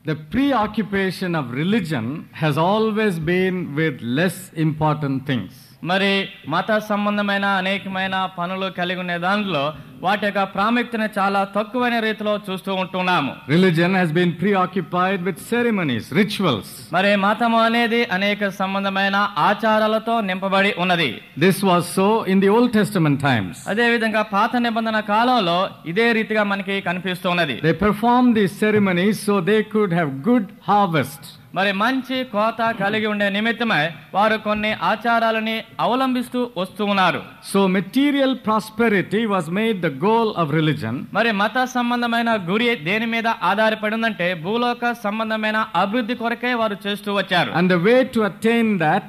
The preoccupation of religion has always been with less important things. మరి మత సంబంధమైన అనేకమైన పనులు కలిగి ఉండే దాంట్లో వాటి యొక్క ప్రాముఖ్యతను చాలా తక్కువైన రీతిలో చూస్తూ ఉంటున్నాము. Religion has been preoccupied with ceremonies, rituals. మరి మతము అనేది అనేక సంబంధమైన ఆచారాలతో నింపబడి ఉన్నది. This was so in the Old Testament times. అదే విధంగా పాత నిబంధన కాలంలో ఇదే రీతిగా మనకి కనిపిస్తున్నది. They performed these ceremonies so they could have good harvest. మరి మంచి కోత కలిగి ఉండే నిమిత్తమై వారు కొన్ని ఆచారాలని అవలంబిస్తూ వస్తూ ఉన్నారు. So material prosperity was made the goal of religion. మరి మత సంబంధమైన గురి దేని మీద ఆధారపడిందంటే భూలోక సంబంధమైన అభివృద్ధి కొరకే వారు చేస్తూ వచ్చారు. And the way to attain that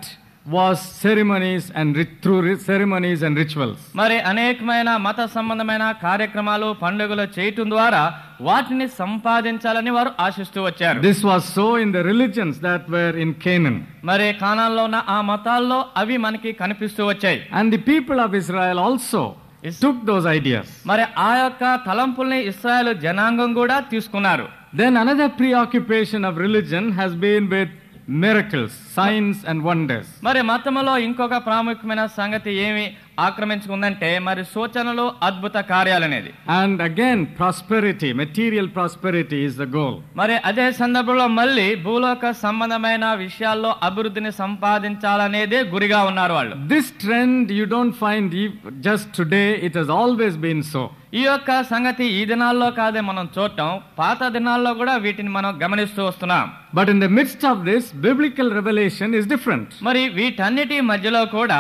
was ceremonies and through ceremonies and rituals. మరి అనేకమైన మత సంబంధమైన కార్యక్రమాలు పండుగలు చేయటం ద్వారా వాటిని సంపాదించాలని వారు ఆశిస్తూ వచ్చారు. This was so in the religions that were in Canaan. మరి కానాన్లో ఉన్న ఆ మతాల్లో అవి మనకి కనిపిస్తూ వచ్చాయి. And the people of Israel also took those ideas. మరి ఆ యొక్క తలంపుల్ని ఇశ్రాయేలు జనాంగం కూడా తీసుకున్నారు. Then another preoccupation of religion has been with miracles, signs and wonders. మరి మతములో ఇంకొక ప్రాముఖ్యమైన సంగతి ఏమి ఆక్రమించుకుందంటే మరి సూచనలు అద్భుత కార్యాలనేది. And again prosperity, material prosperity is the goal. మరి అదే సందర్భంలో మళ్ళీ భూలోక సంబంధమైన విషయాల్లో అభివృద్ధిని సంపాదించాలనేదే గురిగా ఉన్నారు వాళ్ళు. This trend you don't find just today, it has always been so. ఈ యొక్క సంగతి ఈ దినాల్లో కాదే మనం చూడటం, పాత దినాల్లో కూడా వీటిని మనం గమనిస్తూ వస్తున్నాం. But in the midst of this, biblical revelation is different. మరి వీటన్నిటి మధ్యలో కూడా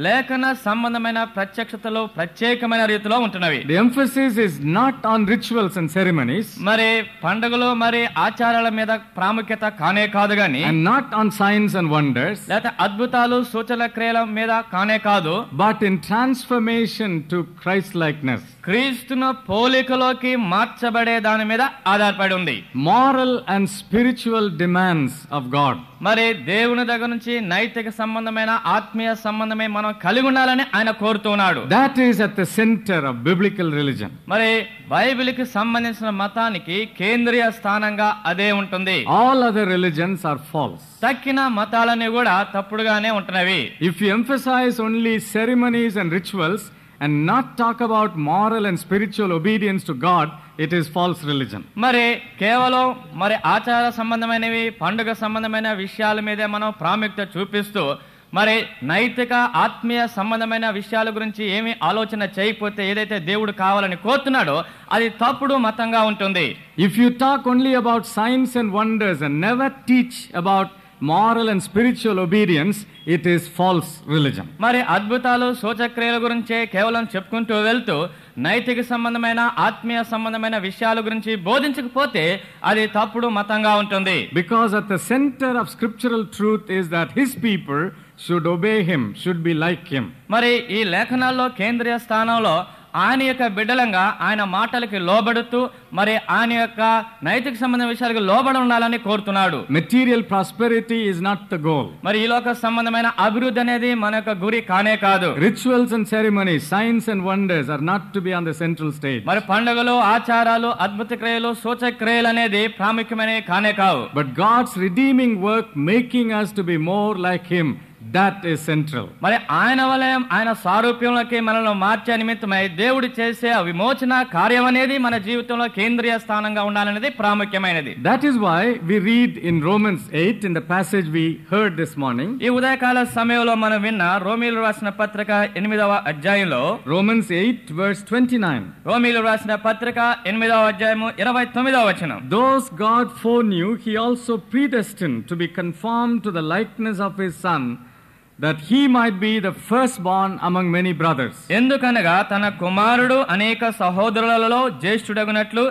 లేఖన సంబంధమైన ప్రత్యక్షతలు ప్రత్యేకమైన రీతిలో ఉంటున్నవి. The emphasis is not on rituals and ceremonies. మరి పండుగలు మరి ఆచారాల మీద ప్రాముఖ్యత కానే కాదు గాని, and not on signs and wonders. లేదా అద్భుతాలు సూచన క్రియల మీద కానే కాదు, but in transformation to Christ likeness. క్రీస్తును పోలికలోకి మార్చబడే దాని మీద ఆధారపడి ఉంది. Moral and spiritual demands of God. మరి దేవుని దగ్గర నుంచి నైతిక సంబంధమైన ఆత్మీయ సంబంధమే మనం కలిగి ఉండాలని ఆయన కోరుతున్నాడు. That is at the center of biblical religion. మరి బైబిల్కి సంబంధించిన మతానికి కేంద్రీయ స్థానంగా అదే ఉంటుంది. All other religions are false. తక్కిన మతాలన్నీ కూడా తప్పుడుగానే ఉంటున్నవి. If you emphasize only ceremonies and rituals and not talk about moral and spiritual obedience to God, it is false religion. మరి కేవలం మరి ఆచార సంబంధమైనవి పండుగ సంబంధమైన విషయాల మీదే మనం ప్రాముఖ్యత చూపిస్తూ మరి నైతిక ఆత్మీయ సంబంధమైన విషయాల గురించి ఏమి ఆలోచన చేయకపోతే ఏదైతే దేవుడు కావాలని కోరుతున్నాడో అది తప్పుడు మతంగా ఉంటుంది. If you talk only about signs and wonders and never teach about moral and spiritual obedience, it is false religion. మరి అద్భుతాలు సూచక్రియల గురించే కేవలం చెప్పుకుంటూ వెళ్తూ నైతిక సంబంధమైన ఆత్మీయ సంబంధమైన విషయాల గురించి బోధించకపోతే అది తప్పుడు మతంగా ఉంటుంది. Because at the center of scriptural truth is that his people should obey him, should be like him. మరి ఈ లేఖనాల్లో కేంద్రీయ స్థానంలో ఆయన యొక్క బిడ్డలంగా ఆయన మాటలకి లోబడుతూ మరి ఆయన యొక్క నైతిక సంబంధ విషయాలకు లోబడి ఉండాలని కోరుతున్నాడు. Material prosperity is not the goal. మరి ఈ లోక సంబంధమైన అభివృద్ధి అనేది మన యొక్క గురి కానే కాదు. Rituals and ceremonies, signs and wonders are not to be on the central stage. మరి పండుగలు ఆచారాలు అద్భుత క్రియలు సూచక క్రియలు అనేది ప్రాముఖ్యమైనవి కానే కావు. But God's redeeming work making us to be more like him, that is central. మరి ఆయన వలయం ఆయన సారూప్యంలోకి మనల్ని మార్చే నిమిత్తమై దేవుడు చేసే విమోచన కార్యం అనేది మన జీవితంలో కేంద్రీయ స్థానంగా ఉండాలనేది ప్రాముఖ్యమైనది. That is why we read in Romans 8 in the passage we heard this morning. ఈ ఉదయకాల సమయంలో మనం విన్న రోమీయులు రాసిన పత్రిక 8వ అధ్యాయంలో Romans 8 verse 29. రోమీయులు రాసిన పత్రిక 8వ అధ్యాయము 29వ వచనం. Those God foreknew, he also predestined to be conformed to the likeness of his son, that he might be the firstborn among many brothers. ఎందుకనగా తన కుమారుడు అనేక సహోదరులలో జ్యేష్ఠుడగునట్లు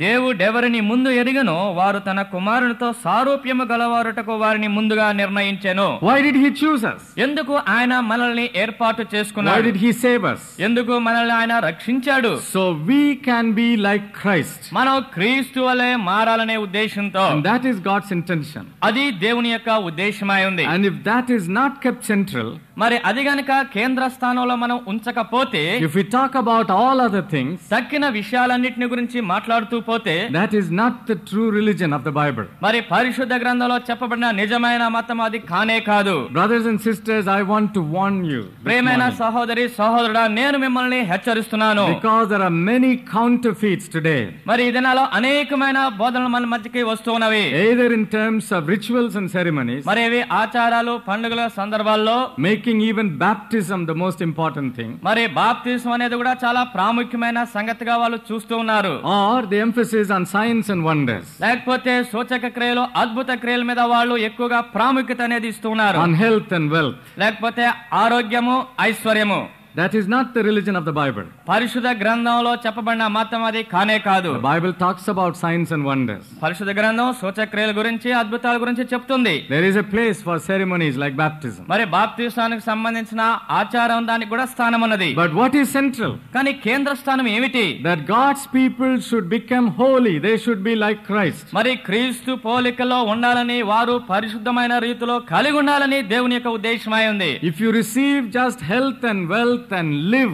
దేవుడెవరిని ముందు ఎరిగనో వారు తన కుమారునితో సారూప్యము గలవారుటకు వారిని ముందుగా నిర్ణయించెను. Why did he choose us? ఎందుకు ఆయన మనల్ని ఏర్పాటు చేసుకున్నాడు? Why did he save us? ఎందుకు మనల్ని ఆయన రక్షించాడు? So we can be like Christ. మనం క్రీస్తు వలె మారాలనే ఉద్దేశంతో. And that is God's intention. అది దేవుని యొక్క ఉద్దేశమై ఉంది. And if that is not kept central, మరి అది గనుక కేంద్ర స్థానంలో మనం ఉంచకపోతే, if we talk about all other things, తక్కిన విషయాలన్నిటిని గురించి మాట్లాడుతూ పోతే that is not the true religion of the Bible. మరి పరిశుద్ధ గ్రంథంలో చెప్పబడిన నిజమైన మతం అది కానే కాదు. Brothers and sisters, I want to warn you. ప్రియమైన సహోదరి సహోదరుడా, నేను మిమ్మల్ని హెచ్చరిస్తున్నాను. Because there are many counterfeits today. మరి ఈ దినాల్లో అనేకమైన బోధనలు మన మధ్యకి వస్తున్నవి. Either in terms of rituals and ceremonies. మరి ఇవి ఆచారాలు పండుగల సందర్భాల్లో Making even baptism the most important thing. మరి బాప్తిసం అనేది కూడా చాలా ప్రాముఖ్యమైన సంగతిగా వాళ్ళు చూస్తూ ఉన్నారు. Or the emphasis on signs and wonders. లేకపోతే సూచక క్రియలు అద్భుత క్రియల మీద వాళ్ళు ఎక్కువగా ప్రాముఖ్యత అనేది ఇస్తూ ఉన్నారు. On health and wealth. లేకపోతే ఆరోగ్యము ఐశ్వర్యము. That is not the religion of the Bible. పరిశుద్ధ గ్రంథంలో చెప్పబడిన మతం అది కానే కాదు. The Bible talks about signs and wonders. పరిశుద్ధ గ్రంథం సూచక క్రియల గురించి అద్భుతాల గురించి చెప్తుంది. There is a place for ceremonies like baptism. మరి బాప్తిసానికి సంబంధించిన ఆచారం దానికి కూడా స్థానం ఉన్నది. But what is central? కానీ కేంద్ర స్థానం ఏమిటి? That God's people should become holy. They should be like Christ. మరి క్రీస్తు పోలికలో ఉండాలని, వారు పరిశుద్ధమైన రీతిలో కలిగి ఉండాలని దేవుని యొక్క ఉద్దేశమై ఉంది. If you receive just health and wealth and live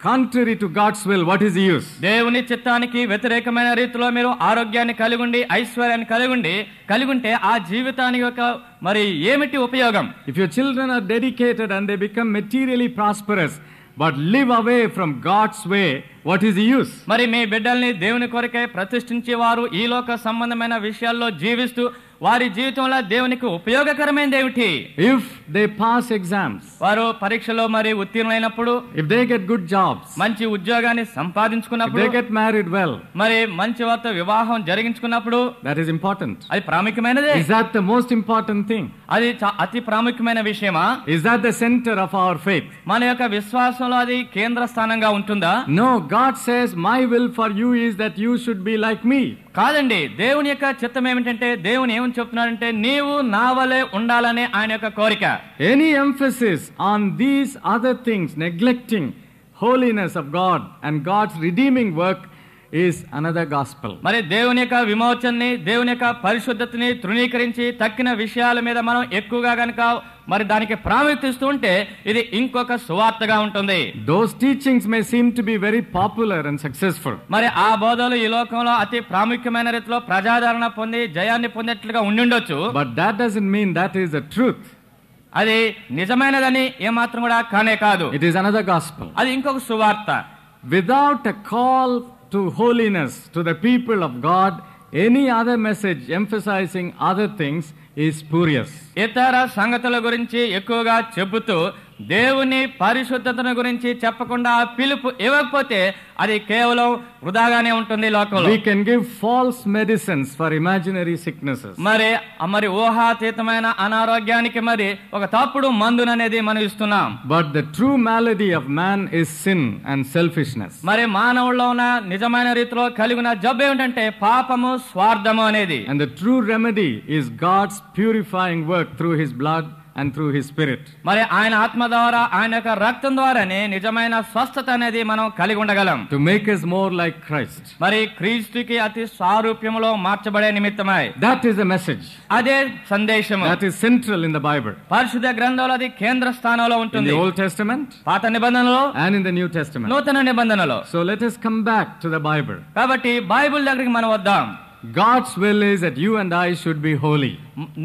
contrary to God's will, what is the use? దేవుని చిత్తానికి వ్యతిరేకమైన రీతిలో మీరు ఆరోగ్యాన్ని కలిగి ఉండి ఐశ్వర్యాన్ని కలిగి ఉంటే ఆ జీవితానికి యొక్క మరి ఏమిటి ఉపయోగం? If your children are dedicated and they become materially prosperous but live away from God's way, what is the use? మరి మీ బిడ్డల్ని దేవుని కొరకే ప్రతిష్ఠించి వారు ఈ లోక సంబంధమైన విషయాల్లో జీవిస్తూ వారి జీవితంలో దేవునికి ఉపయోగకరమైనది ఏమిటి? If they pass exams, వారు పరీక్షలో మరి ఉత్తీర్ణులైనప్పుడు, if they get good jobs, మంచి ఉద్యోగాన్ని సంపాదించుకున్నప్పుడు, if they get married well, మరి మంచి వారితో వివాహం జరిగించుకున్నప్పుడు, that is important. అది ప్రాముఖ్యమైనదే. Is that the most important thing? అది అతి ప్రాముఖ్యమైన విషయమా? Is that the center of our faith? మన యొక్క విశ్వాసంలో అది కేంద్ర స్థానంగా ఉంటుందా? No, God says my will for you is that you should be like me. కాదండి, దేవుని యొక్క చిత్తం ఏమిటంటే, దేవుని ఏమని చెప్తున్నాడంటే నీవు నా వలే ఉండాలనే ఆయన యొక్క కోరిక. Any emphasis on these other things, neglecting holiness of God and God's redeeming work, is another gospel. మరి దేవుని యొక్క విమోచనని, దేవుని యొక్క పరిశుద్ధతని తృణీకరించి తక్కిన విషయాల మీద మనం ఎక్కువగా గనుక మరి దానికి ప్రాముఖ్యత ఇస్తూ ఉంటే ఇది ఇంకొక సువార్తగా ఉంటుంది. Those teachings may seem to be very popular and successful. మరి ఆ బోధలు ఈ లోకంలో అతి ప్రాముఖ్యమైన రీతిలో ప్రజాదరణ పొంది జయాన్ని పొందేట్లుగా ఉండిండొచ్చు. But that doesn't mean that is the truth. అది నిజమైనదని ఏమాత్రం కూడా కానే కాదు. It is another gospel. అది ఇంకొక సువార్త. Without a call to holiness to the people of God, any other message emphasizing other things is spurious. ఇతర సంగతుల గురించి ఎక్కువగా చెబుతూ దేవుని పరిశుద్ధతను గురించి చెప్పకుండా పిలుపు ఇవ్వకపోతే అది కేవలం వృధాగానే ఉంటుంది లోకంలో. We can give false medicines for imaginary sicknesses. మరి ఊహాతీతమైన అనారోగ్యానికి మరి ఒక తప్పుడు మందుననేది మనం ఇస్తున్నాం. But the true malady of man is sin and selfishness. మరి మానవుల్లో ఉన్న నిజమైన రీతిలో కలిగిన జబ్బు ఏమిటంటే పాపము, స్వార్థము అనేది. And the true remedy is God's purifying work through his blood and through his spirit. మరి ఆయన ఆత్మ ద్వారా, ఆయన యొక్క రక్తం ద్వారానే నిజమైన స్వస్థత అనేది మనం కలిగి ఉండగలం. To make us more like Christ. మరి క్రీస్తుకి అతి సారూప్యములో మార్చబడే నిమిత్తమై. That is the message. అదే సందేశము. That is central in the Bible. పరిశుద్ధ గ్రంథంలో అది కేంద్ర స్థానంలో In ఉంటుంది. the Old Testament పాత నిబంధనలో and in the New Testament. నూతన నిబంధనలో. So let us come back to the Bible. కాబట్టి బైబిల్ దగ్గరికి మనం వద్దాం. God's will is that you and I should be holy.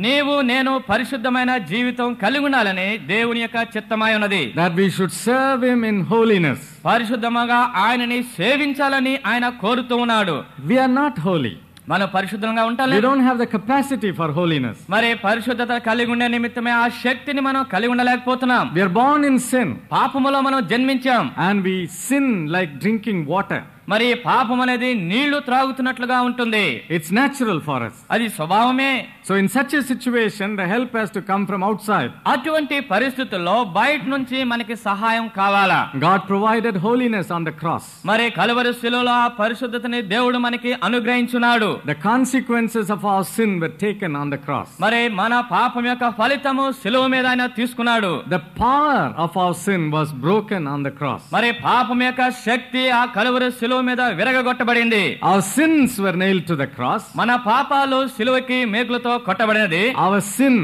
నీవు నేను పరిశుద్ధమైన జీవితం కలిగి ఉండాలని దేవుని యొక్క చిత్తమై ఉన్నది. That we should serve him in holiness. పరిశుద్ధముగా ఆయనని సేవించాలని ఆయన కోరుతూ ఉన్నాడు. We are not holy. మనం పరిశుద్ధంగా We ఉంటాం. don't have the capacity for holiness. మరి పరిశుద్ధత కలిగి ఉండే నిమిత్తమే ఆ శక్తిని మనం కలిగి ఉండలేకపోతున్నాం. We are born in sin పాపములో మనం జన్మించాం. and we sin like drinking water. మరి పాపం అనేది నీళ్లు త్రాగుతున్నట్లుగా ఉంటుంది. It's natural for us. అది స్వభావమే. So in such a situation, the help has to come from outside. అటువంటి పరిస్థితుల్లో బయట నుంచి మనకి సహాయం కావాలా? God provided holiness on the cross. మరి కలువరి శిలువలో ఆ పరిశుద్ధతని దేవుడు మనకి అనుగ్రహించున్నాడు. The consequences of our sin were taken on the cross. మరి మన పాపం యొక్క ఫలితము శిలువ మీద ఆయన తీసుకున్నాడు. The power of our sin was broken on the cross. మరి పాపం యొక్క శక్తి ఆ కలువరి శిలువ శిలువ మీద విరగగొట్టబడింది. Our sins were nailed to the cross. మన పాపాలు శిలువకి మేకులతో కొట్టబడినది. Our sin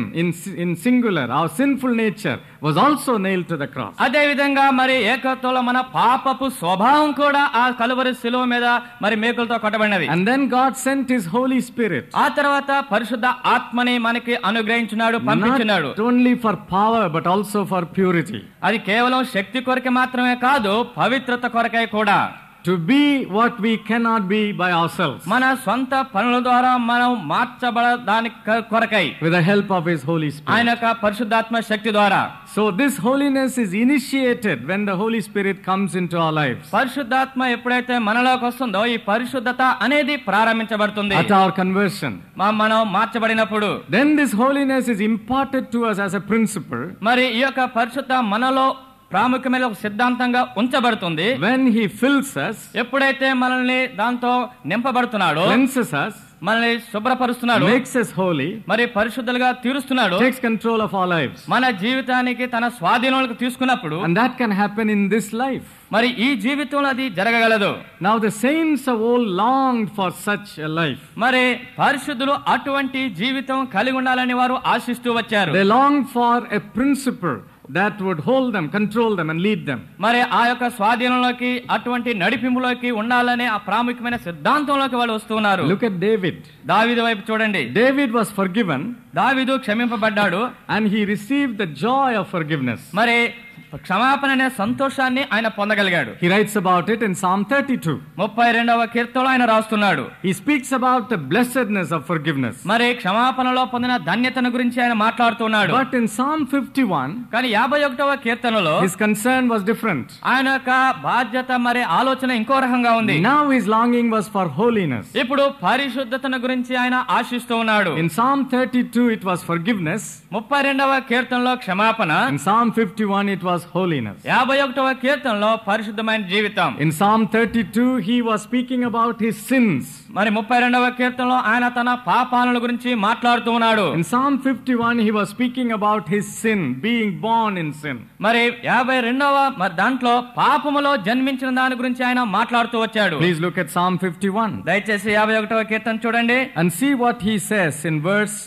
in singular, our sinful nature was also nailed to the cross. అదే విధంగా మరి ఏకత్వంలో మన పాపపు స్వభావం కూడా ఆ కలువరి శిలువ మీద మరి మేకులతో కొట్టబడినది. And then God sent His Holy Spirit. ఆ తర్వాత పరిశుద్ధ ఆత్మని మనకి అనుగ్రహించున్నాడు, పంపించున్నాడు. Not only for power but also for purity. అది కేవలం శక్తి కొరకే మాత్రమే కాదు, పవిత్రత కొరకే కూడా. To be what we cannot be by ourselves. మన సొంత పనుల ద్వారా మనం మార్చబడడానికి కొరకై. With the help of His Holy Spirit. ఆయన యొక్క పరిశుద్ధాత్మ శక్తి ద్వారా. So this holiness is initiated when the Holy Spirit comes into our lives. పరిశుద్ధాత్మ ఎప్పుడైతే మనలోకి వస్తుందో ఈ పరిశుద్ధత అనేది ప్రారంభించబడుతుంది. At our conversion. మనం మార్చబడినప్పుడు. Then this holiness is imparted to us as a principle. మరి ఈ యొక్క పరిశుద్ధ మనలో ప్రాముఖ్యమైన ఒక సిద్ధాంతంగా ఉంచబడుతుంది. When He fills us, ఎప్పుడైతే మనల్ని దాంతో నింపబడుతున్నాడో, cleanses us, మనల్ని శుభ్రపరుస్తున్నాడు, makes us holy, మరి పరిశుద్ధులుగా తీరుస్తున్నాడు, takes control of our lives. మన జీవితానికి తన స్వాధీనంలోకి తీసుకున్నప్పుడు, and that can happen in this life. మరి ఈ జీవితంలో అది జరగగలదు. Now the saints have all longed for such a life. మరి పరిశుద్ధులు అటువంటి జీవితం కలిగి ఉండాలని వారు ఆశిస్తూ వచ్చారు. They longed for a principle that would hold them, control them and lead them. మరి ఆ యొక్క స్వాధీనంలోకి అటువంటి నడిపింపులోకి ఉండాలనే ఆ ప్రాముఖ్యమైన సిద్ధాంతంలోకి వాళ్ళు వస్తున్నారు. Look at David. దావీదు వైపు చూడండి. David was forgiven. దావీదు క్షమింపబడ్డాడు. And he received the joy of forgiveness. మరి క్షమాపణ అనే సంతోషాన్ని ఆయన పొందగలిగాడు. He writes about it in Psalm 32. 32వ కీర్తనలో ఆయన రాస్తున్నాడు. He speaks about the blessedness of forgiveness. మరి క్షమాపణలో పొందిన ధన్యతను గురించి ఆయన మాట్లాడుతున్నాడు. But in Psalm 51, కానీ 51వ కీర్తనలో his concern was different. ఆయన యొక్క బాధ్యత మరి ఆలోచన ఇంకో రకంగా ఉంది. Now his longing was for holiness. ఇప్పుడు పరిశుద్ధతను గురించి ఆయన ఆశిస్తూ ఉన్నాడు. In Psalm 32 it was forgiveness. 32వ కీర్తనలో క్షమాపణ. In Psalm 51 it was holiness. 51వ కీర్తనలో పరిశుద్ధమైన జీవితం. In Psalm 32 he was speaking about his sins. మరి 32వ కీర్తనలో ఆయన తన పాపాల గురించి మాట్లాడుతూ ఉన్నాడు. In Psalm 51 he was speaking about his sin, being born in sin. మరి 52వ దాంట్లో పాపములో జన్మించిన దాని గురించి ఆయన మాట్లాడుతూ వచ్చాడు. Please look at Psalm 51. దయచేసి 51వ కీర్తన చూడండి. And see what he says in verse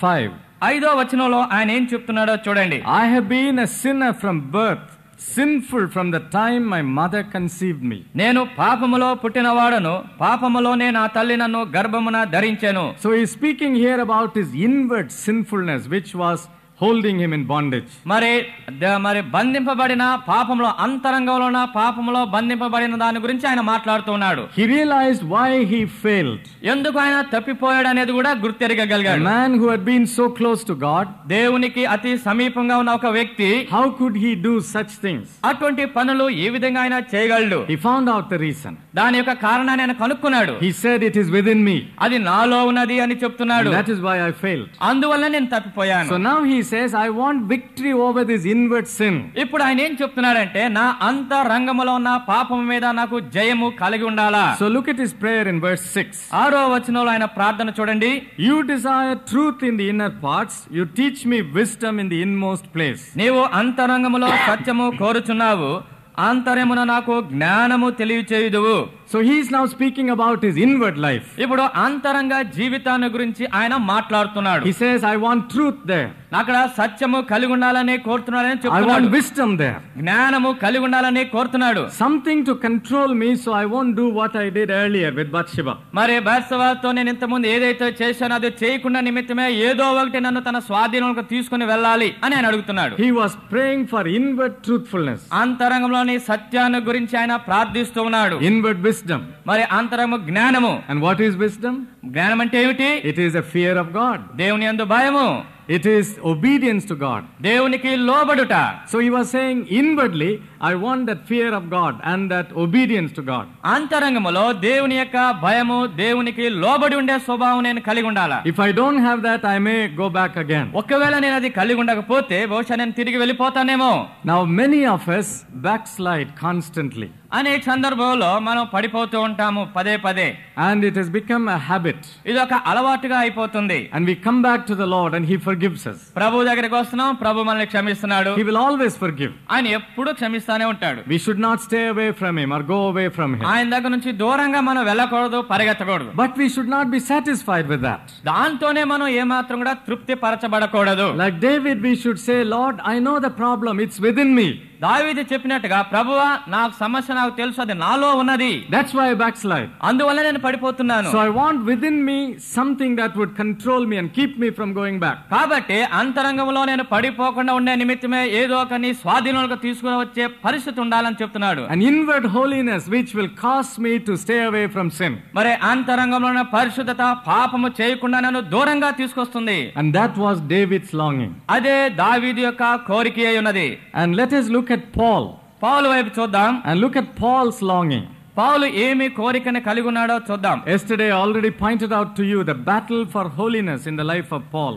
5. 5వ వచనంలో ఆయన ఏం చెప్తున్నాడో చూడండి. I have been a sinner from birth, sinful from the time my mother conceived me. నేను పాపములో పుట్టినవాడను, పాపములోనే నా తల్లి నన్ను గర్భమున ధరించెను. So he is speaking here about his inward sinfulness which was holding him in bondage. మరి బంధింపబడిన పాపంలో, అంతరంగంలో ఉన్న పాపంలో బంధింపబడిన దాని గురించి ఆయన మాట్లాడుతున్నాడు. He realized why he failed. ఎందుకు ఆయన తప్పిపోయాడు అనేది కూడా గుర్తెరగగలిగాడు. A man who had been so close to God, దేవునికి అతి సమీపంగా ఉన్న ఒక వ్యక్తి, how could he do such things? అటువంటి పనులు ఏ విధంగా ఆయన చేయగలడు? He found out the reason. దాని యొక్క కారణాన్ని ఆయన కనుక్కున్నాడు. He said it is within me. అది నాలో ఉన్నది అని చెప్తున్నాడు. And that is why I failed. అందువల్ల నేను తప్పిపోయాను. So now he says I want victory over this inward sin. ఇప్పుడు ఆయన ఏం చెప్తున్నాడంటే నా అంతరంగములో ఉన్న పాపం మీద నాకు జయము కలిగి ఉండాలా. So look at his prayer in verse 6. 6వ వచనంలో ఆయన ప్రార్థన చూడండి. You desire truth in the inner parts, you teach me wisdom in the inmost place. నీవు అంతరంగములో సత్యము కోరుచున్నావు, ఆంతర్యమున నాకు జ్ఞానము తెలియచేయుదువు. So he is now speaking about his inward life. ఇప్పుడు అంతరంగ జీవితాన్ని గురించి ఆయన మాట్లాడుతున్నాడు. He says I want truth there. అక్కడ సత్యము కలిగి ఉండాలని కోరుతున్నాడని I చెప్తున్నాడు. want wisdom there. జ్ఞానము కలిగి ఉండాలని కోరుతున్నాడు. Something to control me so I won't do what I did earlier with Bathsheba. మరి బత్షెబతో నేను ఇంతకుముందు ఏదైతే చేశానో అది చేయకుండా నిమిత్తమే ఏదో ఒకటి నన్ను తన స్వాధీనంలోకి తీసుకుని వెళ్ళాలి అని ఆయన అడుగుతున్నాడు. He was praying for inward truthfulness. అంతరంగంలోని సత్యాన్ని గురించి ఆయన ప్రార్థిస్తూ ఉన్నాడు. Inward wisdom. మరి అంతరంగ జ్ఞానము. And what is wisdom? జ్ఞానం అంటే ఏమిటి? It is a fear of God. దేవుని యందు భయము. It is obedience to God. దేవునికి లోబడుట. So he was saying inwardly, I want that fear of God and that obedience to God. అంతరంగములో దేవుని యొక్క భయము, దేవునికి లోబడి ఉండే స్వభావం నేను కలిగి ఉండాలా. If I don't have that, I may go back again. ఒకవేళ నేను అది కలిగి ఉండకపోతే బహుశా నేను తిరిగి వెళ్ళిపోతానేమో. Now many of us backslide constantly. అనేక సందర్భంలో మనం పడిపోతూ ఉంటాము పదే పదే. And it has become a habit. ఇది ఒక అలవాటుగా అయిపోతుంది. And we come back to the Lord and He forgives forgives us. ప్రభు దగ్గరికి వస్తున్నాం, ప్రభు మనల్ని క్షమిస్తున్నాడు. He will always forgive. ఆయన ఎప్పుడు క్షమిస్తానే ఉంటాడు. We should not stay away from him or go away from him. ఆయన దగ్గర నుంచి దూరంగా మనం వెళ్ళకూడదు, పరిగెత్తకూడదు. But we should not be satisfied with that. దాంతోనే మనం ఏమాత్రం కూడా తృప్తి పరచబడకూడదు. Like David, we should say, Lord, I know the problem, it's within me. దావీదు చెప్పినట్టుగా, ప్రభువా నాకు సమస్య నాకు తెలుసు, అది నాలో ఉన్నది. That's why I backslide. అందువల్ల నేను పడిపోతున్నాను. So I want within me something that would control me and keep me from going back. కాబట్టి అంతరంగంలో నేను పడిపోకుండా ఉండే నిమిత్తమే ఏదో ఒక నీ స్వాధీనంలోకి తీసుకుని వచ్చే పరిస్థితి ఉండాలని చెప్తున్నాడు. An inward holiness which will cause me to stay away from sin. మరి అంతరంగంలో ఉన్న పరిశుద్ధత పాపము చేయకుండా నన్ను దూరంగా తీసుకొస్తుంది. And that was David's longing. అదే దావీదు యొక్క కోరిక అయి ఉన్నది. And let us look at Paul. పౌలు వైపు చూద్దాం. And look at Paul's longing. పౌలు ఏమి కోరికను కలిగి ఉన్నాడో చూద్దాం. Yesterday I already pointed out to you the battle for holiness in the life of Paul.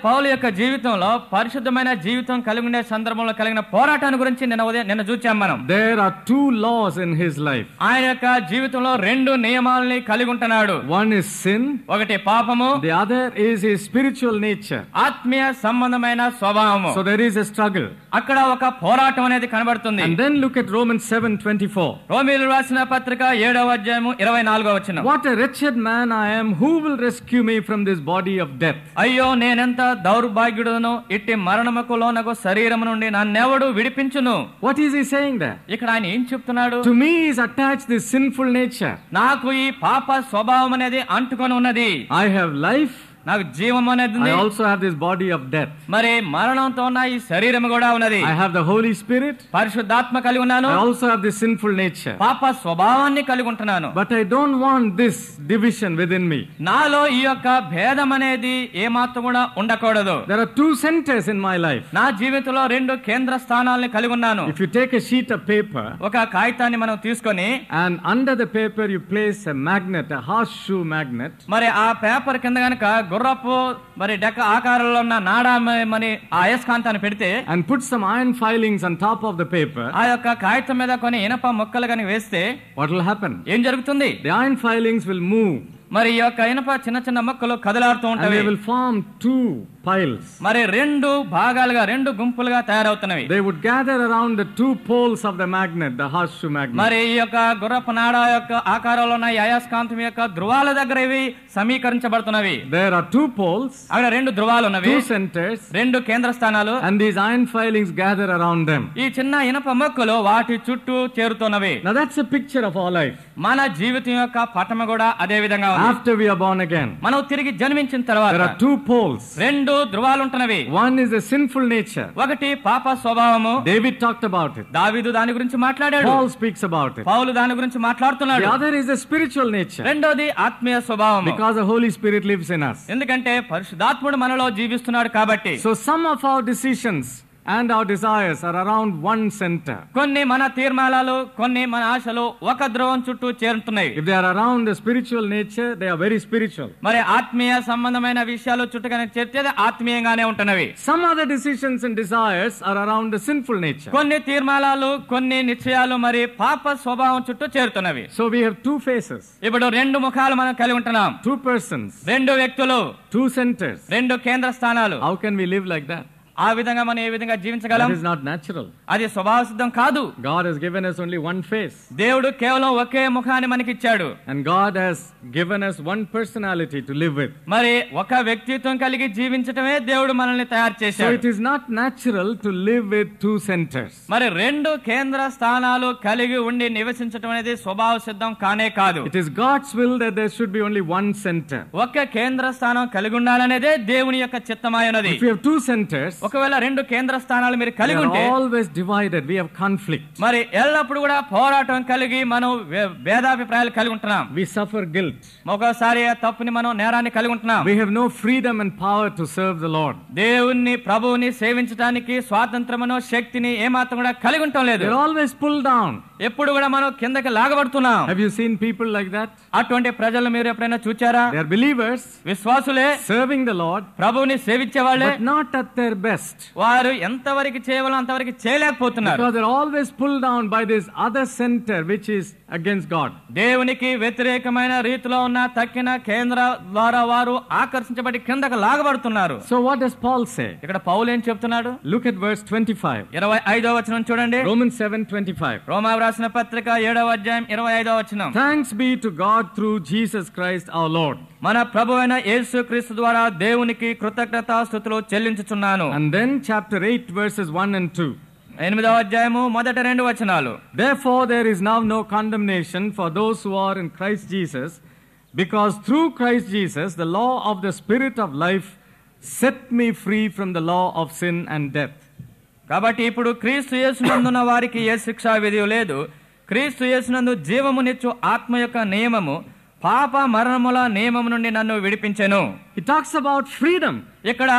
పౌలు యొక్క జీవితంలో పరిశుద్ధమైన జీవితం కలిగి ఉండే సందర్భంలో కలిగిన పోరాటాన్ని గురించి నిన్న చూచాం మనం. There are two laws in his life. ఆయన యొక్క జీవితంలో రెండు నియమాలని కలిగి ఉంటున్నాడు. One is sin. ఒకటి పాపము. The other is his spiritual nature. ఆత్మీయ సంబంధమైన స్వభావము. So there is a struggle. అక్కడ ఒక పోరాటం అనేది కనబడుతుంది. And then look at Romans 7:24. రోమీయులకు రాసిన పత్రిక 7వ అధ్యాయము 24వ వచనం. What a wretched man I am, who will rescue me from this body of death? అయ్యో నేనెంత దౌర్భాగ్యుడను, ఇట్టి మరణముకు లోనగు శరీరము నుండి నన్నెవడు విడిపించును. What is he saying there? ఇక్కడ ఆయన ఏం చెప్తున్నాడు? To me is attached this sinful nature. నాకు ఈ పాప స్వభావం అనేది అంటుకొని ఉన్నది. I have life. నాకు జీవం అనేది ఉంది. I also have this body of death. మరి మరణంతో ఉన్న ఈ శరీరం కూడా ఉన్నది. I have the Holy Spirit. పరిశుద్ధాత్మ కలిగి ఉన్నాను. I also have this sinful nature. పాప స్వభావాన్ని కలిగి ఉంటున్నాను. But I don't want this division within me. నాలో ఈ యొక్క భేదం అనేది ఏమాత్రం కూడా ఉండకూడదు. There are two centers in my life. నా జీవితంలో రెండు కేంద్ర స్థానాలను కలిగి ఉన్నాను. If you take a sheet of paper, ఒక కాగితాన్ని మనం తీసుకొని, and under the paper you place a magnet, a horseshoe magnet. మరి ఆ పేపర్ కింద గనక గుర్రపు మరి డెక్క ఆకారంలో ఉన్న నాడా మరి ఆ అయస్కాంతాన్ని పెడితే, and put some iron filings on top of the paper, ఆ యొక్క కాగితం మీద కొన్ని ఇనప ముక్కలు కనుక వేస్తే what will happen? ఏం జరుగుతుంది? The iron filings will move. మరి ఈ యొక్క ఇనప చిన్న చిన్న ముక్కలు కదలాడుతూ ఉంటాయి. And they will form two piles. మరి రెండు భాగాలుగా, రెండు గుంపులుగా తయారవుతున్నవి. They would gather around the two poles of the magnet, the horseshoe magnet. మరి ఈ యొక్క గుర్రపు నాడ యొక్క ఆకారంలో ఉన్న ఈ అయస్కాంతం యొక్క ధ్రువాల దగ్గర ఇవి సమీకరించబడుతున్నవి. There are two poles. అక్కడ రెండు ధ్రువాలు ఉన్నవి. Two centers. రెండు కేంద్ర స్థానాలు. And these iron filings gather around them. ఈ చిన్న ఇనప ముక్కలు వాటి చుట్టూ చేరుతున్నవి. Now that's a picture of our life. మన జీవితం యొక్క పటము కూడా అదే విధంగా ఉంది. After we are born again, మనం తిరిగి జన్మించిన తర్వాత there are two poles. రెండు ధ్రువాలు ఉంటున్నవి. One is the sinful nature. ఒకటి పాప స్వభావము. David talked about it. దావీదు దాని గురించి మాట్లాడాడు. Paul speaks about it. పౌలు దాని గురించి మాట్లాడుతున్నాడు. The other is the spiritual nature. రెండోది ఆత్మీయ స్వభావము. Because the Holy Spirit lives in us. ఎందుకంటే పరిశుద్ధాత్ముడు మనలో జీవిస్తున్నాడు కాబట్టి. So some of our decisions and our desires are around one center. కొన్ని మన తీర్మానాలు, కొన్ని మన ఆశలు ఒక ధ్రువం చుట్టూ చేరుతున్నాయి. If they are around the spiritual nature, they are very spiritual. మరి ఆత్మీయ సంబంధమైన విషయాలు చుట్టూగానే చేర్చేది ఆత్మీయంగానే ఉంటున్నవి. Some other decisions and desires are around the sinful nature. కొన్ని తీర్మానాలు, కొన్ని నిశ్చయాలు మరి పాప స్వభావం చుట్టూ చేరుతున్నవి. So we have two faces. ఇప్పుడు రెండు ముఖాలు మనం కలిగి ఉంటున్నాం. Two persons. రెండు వ్యక్తులు. Two centers. రెండు కేంద్ర స్థానాలు. How can we live like that? ఆ విధంగా మనం ఏ విధంగా జీవించగలం? That is not natural. అది స్వభావ సిద్ధం కాదు. God has given us only one face. దేవుడు కేవలం ఒకే ముఖాన్ని మనకి ఇచ్చాడు. And God has given us one personality to live with. మరి ఒక వ్యక్తిత్వం కలిగి జీవించటమే దేవుడు మనల్ని తయారు So చేశాడు. it is not natural to live with two centers. మరి రెండు కేంద్ర స్థానాలు కలిగి ఉండి నివసించటం అనేది స్వభావ సిద్ధం కానే కాదు. It is God's will that there should be only one center. ఒక కేంద్ర స్థానం కలిగి ఉండాలనేదే దేవుని యొక్క చిత్తమై ఉన్నది. If we have two centers, ఒకవేళ రెండు కేంద్ర స్థానాలు మీరు we కలిగి ఉంటే are always divided. We have conflict. మరి ఎల్లప్పుడు కూడా పోరాటం కలిగి మనం భేదాభిప్రాయాలు కలిగి ఉంటున్నాం. We suffer guilt. ఒకసారి తప్పుని మనం నేరాన్ని కలిగి ఉంటున్నాం. We have no freedom and power to serve the Lord. దేవుణ్ణి ప్రభువుని సేవించడానికి స్వాతంత్రమును శక్తిని ఏమాత్రం కూడా కలిగి ఉండటం లేదు. We are always pulled down. ఎప్పుడు కూడా మనం కిందకి లాగబడుతున్నాం. Have you seen people like that? అటువంటి ప్రజలు మీరు ఎప్పుడైనా చూచారా? They are believers, విశ్వాసులే, serving the Lord, ప్రభువుని సేవించే వాళ్ళే, but not at their best. వారు ఎంతవరకు చేయవాలో అంతవరకు చేయలేకపోతున్నారు. Because they are always pulled down by this other center which is against God. దేవునికి వ్యతిరేకమైన రీతిలో ఉన్న తక్కిన కేంద్ర ద్వారా వారు ఆకర్షించబడి కిందకు లాగబడుతున్నారు. So what does Paul say? ఇక్కడ పౌలు ఏం చెప్తున్నాడు? Look at verse 25. 25వ వచనం చూడండి. Romans 7:25. రోమా రాసిన పత్రిక 7వ అధ్యాయం 25వ వచనం. Thanks be to God through Jesus Christ our Lord. మన ప్రభువైన యేసుక్రీస్తు ద్వారా దేవునికి కృతజ్ఞతాస్తుతులు చెల్లించుచున్నాను. And then chapter 8 verses 1 and 2. 8వ అధ్యాయము మొదటి 2 వచనాలు. Therefore there is now no condemnation for those who are in Christ Jesus, because through Christ Jesus the law of the Spirit of life set me free from the law of sin and death. కాబట్టి ఇప్పుడు క్రీస్తు యేసునందున్న వారికి ఏ శిక్షా విధి లేదు. క్రీస్తు యేసునందు జీవమునిచ్చు ఆత్మ యొక్క నియమము పాప మరణముల నియమము నుండి నన్ను విడిపించెను. He talks about freedom. ఇక్కడ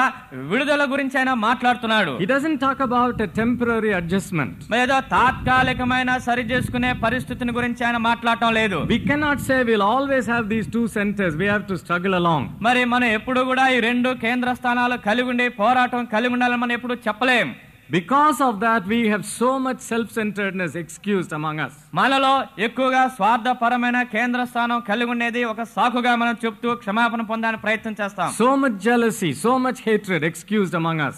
విడుదల గురించి ఆయన మాట్లాడుతున్నాడు. He doesn't talk about a temporary adjustment. ఏదో తాత్కాలికమైన సరి చేసుకునే పరిస్థితిని గురించి ఆయన మాట్లాడటం లేదు. We cannot say we'll always have these two centers. We have to struggle along. మరి మనం ఎప్పుడు కూడా ఈ రెండు కేంద్ర స్థానాలు కలిగి ఉండి పోరాటం కలిగి ఉండాలని మనం ఎప్పుడు చెప్పలేం. Because of that we have so much self-centeredness excused among us. మనలో ఎక్కువగా స్వార్థపరమైన కేంద్ర స్థానం కలిగి ఉండేది ఒక సాకుగా మనం చెప్తూ క్షమాపణ పొందడానికి ప్రయత్నం చేస్తాం. So much jealousy, so much hatred excused among us.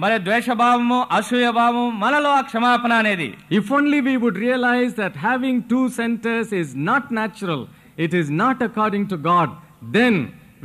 మరి ద్వేషభావము అసూయ భావము మనలో ఆ క్షమాపణ అనేది. If only we would realize that having two centers is not natural, it is not according to God, then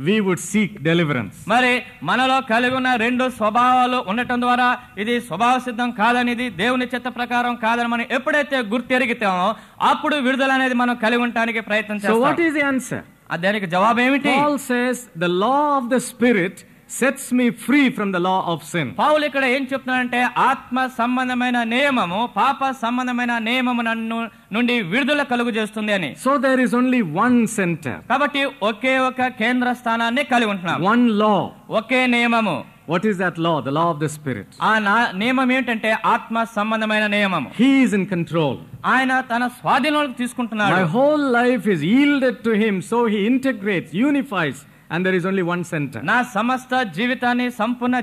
we would seek deliverance. మరి మనలో కలిగి ఉన్న రెండు స్వభావాలు ఉండటం ద్వారా ఇది స్వభావ సిద్ధం కాదనిది దేవుని చిత్త ప్రకారం కాదని మనం ఎప్పుడైతే గుర్తెరిగితామో అప్పుడు విడుదల అనేది మనం కలిగి ఉండడానికి ప్రయత్నం చేస్తాం. So what is the answer? దానికి జవాబు ఏమిటి? Paul says the law of the Spirit sets me free from the law of sin. పౌలు ఇక్కడ ఏం చెప్తున్నాడంటే ఆత్మ సంబంధమైన నియమము పాప సంబంధమైన నియమము నన్ను నుండి విడుదల కలుగు చేస్తుంది అని. So there is only one center. కాబట్టి ఒకే ఒక కేంద్ర స్థానాన్ని కలిగి ఉంటున్నాం. One law. ఒకే నియమము. What is that law? The law of the Spirit. ఆ నియమం ఏంటంటే ఆత్మ సంబంధమైన నియమము. He is in control. ఆయన తన స్వాధీనంలోకి తీసుకుంటున్నాడు. My whole life is yielded to him, so he integrates, unifies, and there is only one center. నా సమస్త జీవితాన్ని సంపూర్ణ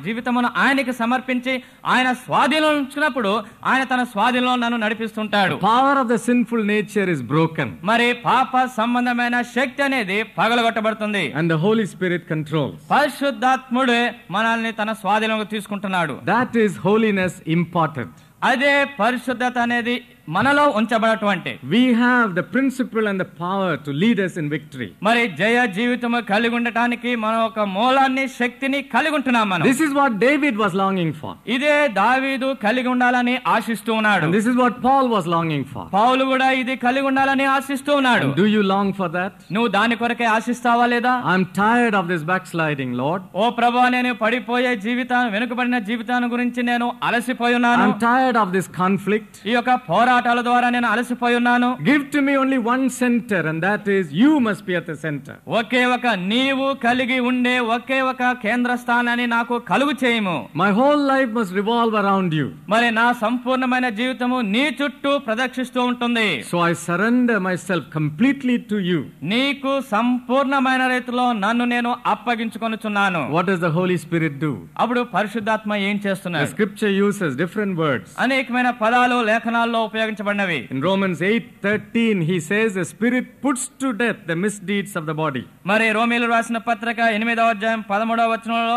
జీవితమును ఆయనకి సమర్పించి ఆయన స్వాధీనంలో ఉంచినప్పుడు ఆయన తన స్వాధీనంలో నన్ను నడిపిస్తుంటాడు. The power of the sinful nature is broken. మరి పాప సంబంధమైన శక్తి అనేది పగలగొట్టబడుతుంది. And the Holy Spirit controls. పరిశుద్ధాత్ముడే మనల్ని తన స్వాధీనంలోకి తీసుకుంటున్నాడు. That is holiness imparted. అదే పరిశుద్ధత అనేది మనలో ఉంచబడటువంటి. We have the principle and the power to lead us in victory. మరి జయ జీవితము కలిగి ఉండటానికి మనం ఒక మూలాన్ని శక్తిని కలిగి ఉంటున్నాం మనం. This is what David was longing for. ఇదే దావీదు కలిగి ఉండాలని ఆశిస్తూ ఉన్నాడు. And this is what Paul was longing for. పౌలు కూడా ఇది కలిగి ఉండాలని ఆశిస్తూ ఉన్నాడు. And do you long for that? నువ్వు దాని కొరకే ఆశిస్తావా లేదా? I'm tired of this backsliding, Lord. ఓ ప్రభువా, నేను పడిపోయే జీవితాన్ని వెనుకబడిన జీవితాన్ని గురించి నేను అలసిపోయి ఉన్నాను. I'm tired of this conflict. ఈ యొక్క పోరాటాల ద్వారా నేను అలసిపోయి ఉన్నాను. Give to me only one center, and that is you must be at the center. ఒకే ఒక నీవు కలిగి ఉండే ఒకే ఒక కేంద్ర స్థానాన్ని నాకు కలుగు చేయము. My whole life must revolve around you. మరి నా సంపూర్ణమైన జీవితము నీ చుట్టూ ప్రదక్షిస్తూ ఉంటుంది. So I surrender myself completely to you. నీకు సంపూర్ణమైన రీతిలో నన్ను నేను అప్పగించుకొనుచున్నాను. What does the Holy Spirit do? అప్పుడు పరిశుద్ధాత్మ ఏం చేస్తున్నాడు? The scripture uses different words. అనేకమైన పదాలు లేఖనాల్లో ఉపయోగించబడినవి. In Romans 8:13 he says the Spirit puts to death the misdeeds of the body. మరి రోమీయులకు రాసిన పత్రిక 8వ అధ్యాయం 13వ వచనంలో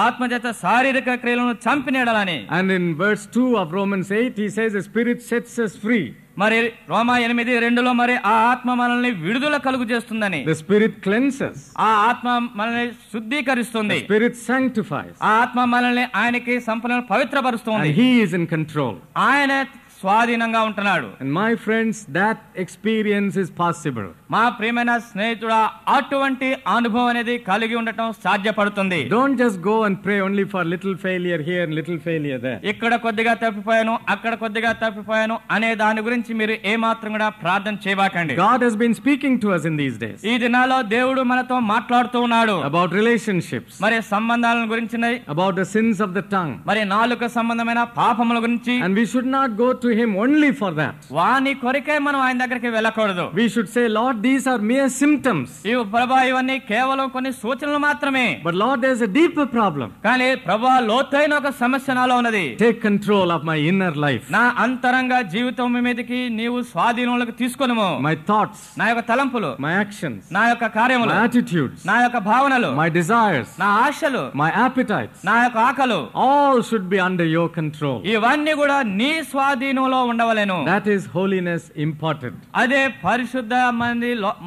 ఆత్మచేత శారీరక క్రియలను చంపినేడాలని. And in verse 2 of Romans 8 he says the Spirit sets us free. మరి రోమా 8:2లో మరి ఆ ఆత్మ మనల్ని విడుదల కలుగు చేస్తుందని. The Spirit cleanses. ఆ ఆత్మ మనల్ని శుద్ధీకరిస్తుంది. The Spirit sanctifies. ఆ ఆత్మ మనల్ని ఆయనకి సంపూర్ణ పవిత్రపరుస్తుంది. And he is in control. ఆయన స్వాధీనంగా ఉంటున్నాడు. And my friends, that experience is possible. మా ప్రియమైన స్నేహితుడా, అటువంటి అనుభవం అనేది కలిగి ఉండటం సాధ్యపడుతుంది. Don't just go and pray only for little failure here and little failure there. ఇక్కడ కొద్దిగా తప్పిపోయాను, అక్కడ కొద్దిగా తప్పిపోయాను అనే దాని గురించి మీరు ఏ మాత్రం కూడా ప్రార్థన చేయబాకండి. God has been speaking to us in these days. ఈ దినాల్లో దేవుడు మనతో మాట్లాడుతూ ఉన్నాడు. About relationships. మరి సంబంధాలను గురించి, about the sins of the tongue. మరి నాలుక సంబంధమైన పాపముల గురించి. And we should not go to him only for that. వాని కొరకే మనం ఆయన దగ్గరికి వెళ్ళకూడదు. We should say, Lord, these are mere symptoms. ప్రభా ఇవన్నీ కేవలం కొన్ని సూచనలు మాత్రమే. But Lord, there's a deeper problem. కానీ ప్రభా లోతైన ఒక సమస్య నాలో ఉన్నది. Take control of my inner life. నా అంతరంగ జీవితం మీదకి నీవు స్వాధీనంలోకి తీసుకొనుము. My thoughts, నా యొక్క తలంపులు, my actions, నా యొక్క కార్యములు, my attitudes, నా యొక్క భావనలు, my desires, నా ఆశలు, my appetites, నా యొక్క ఆకలు, all should be under your control. ఇవన్నీ కూడా నీ స్వాధీనంలో ఉండవలెను. That is holiness important. అదే పరిశుద్ధ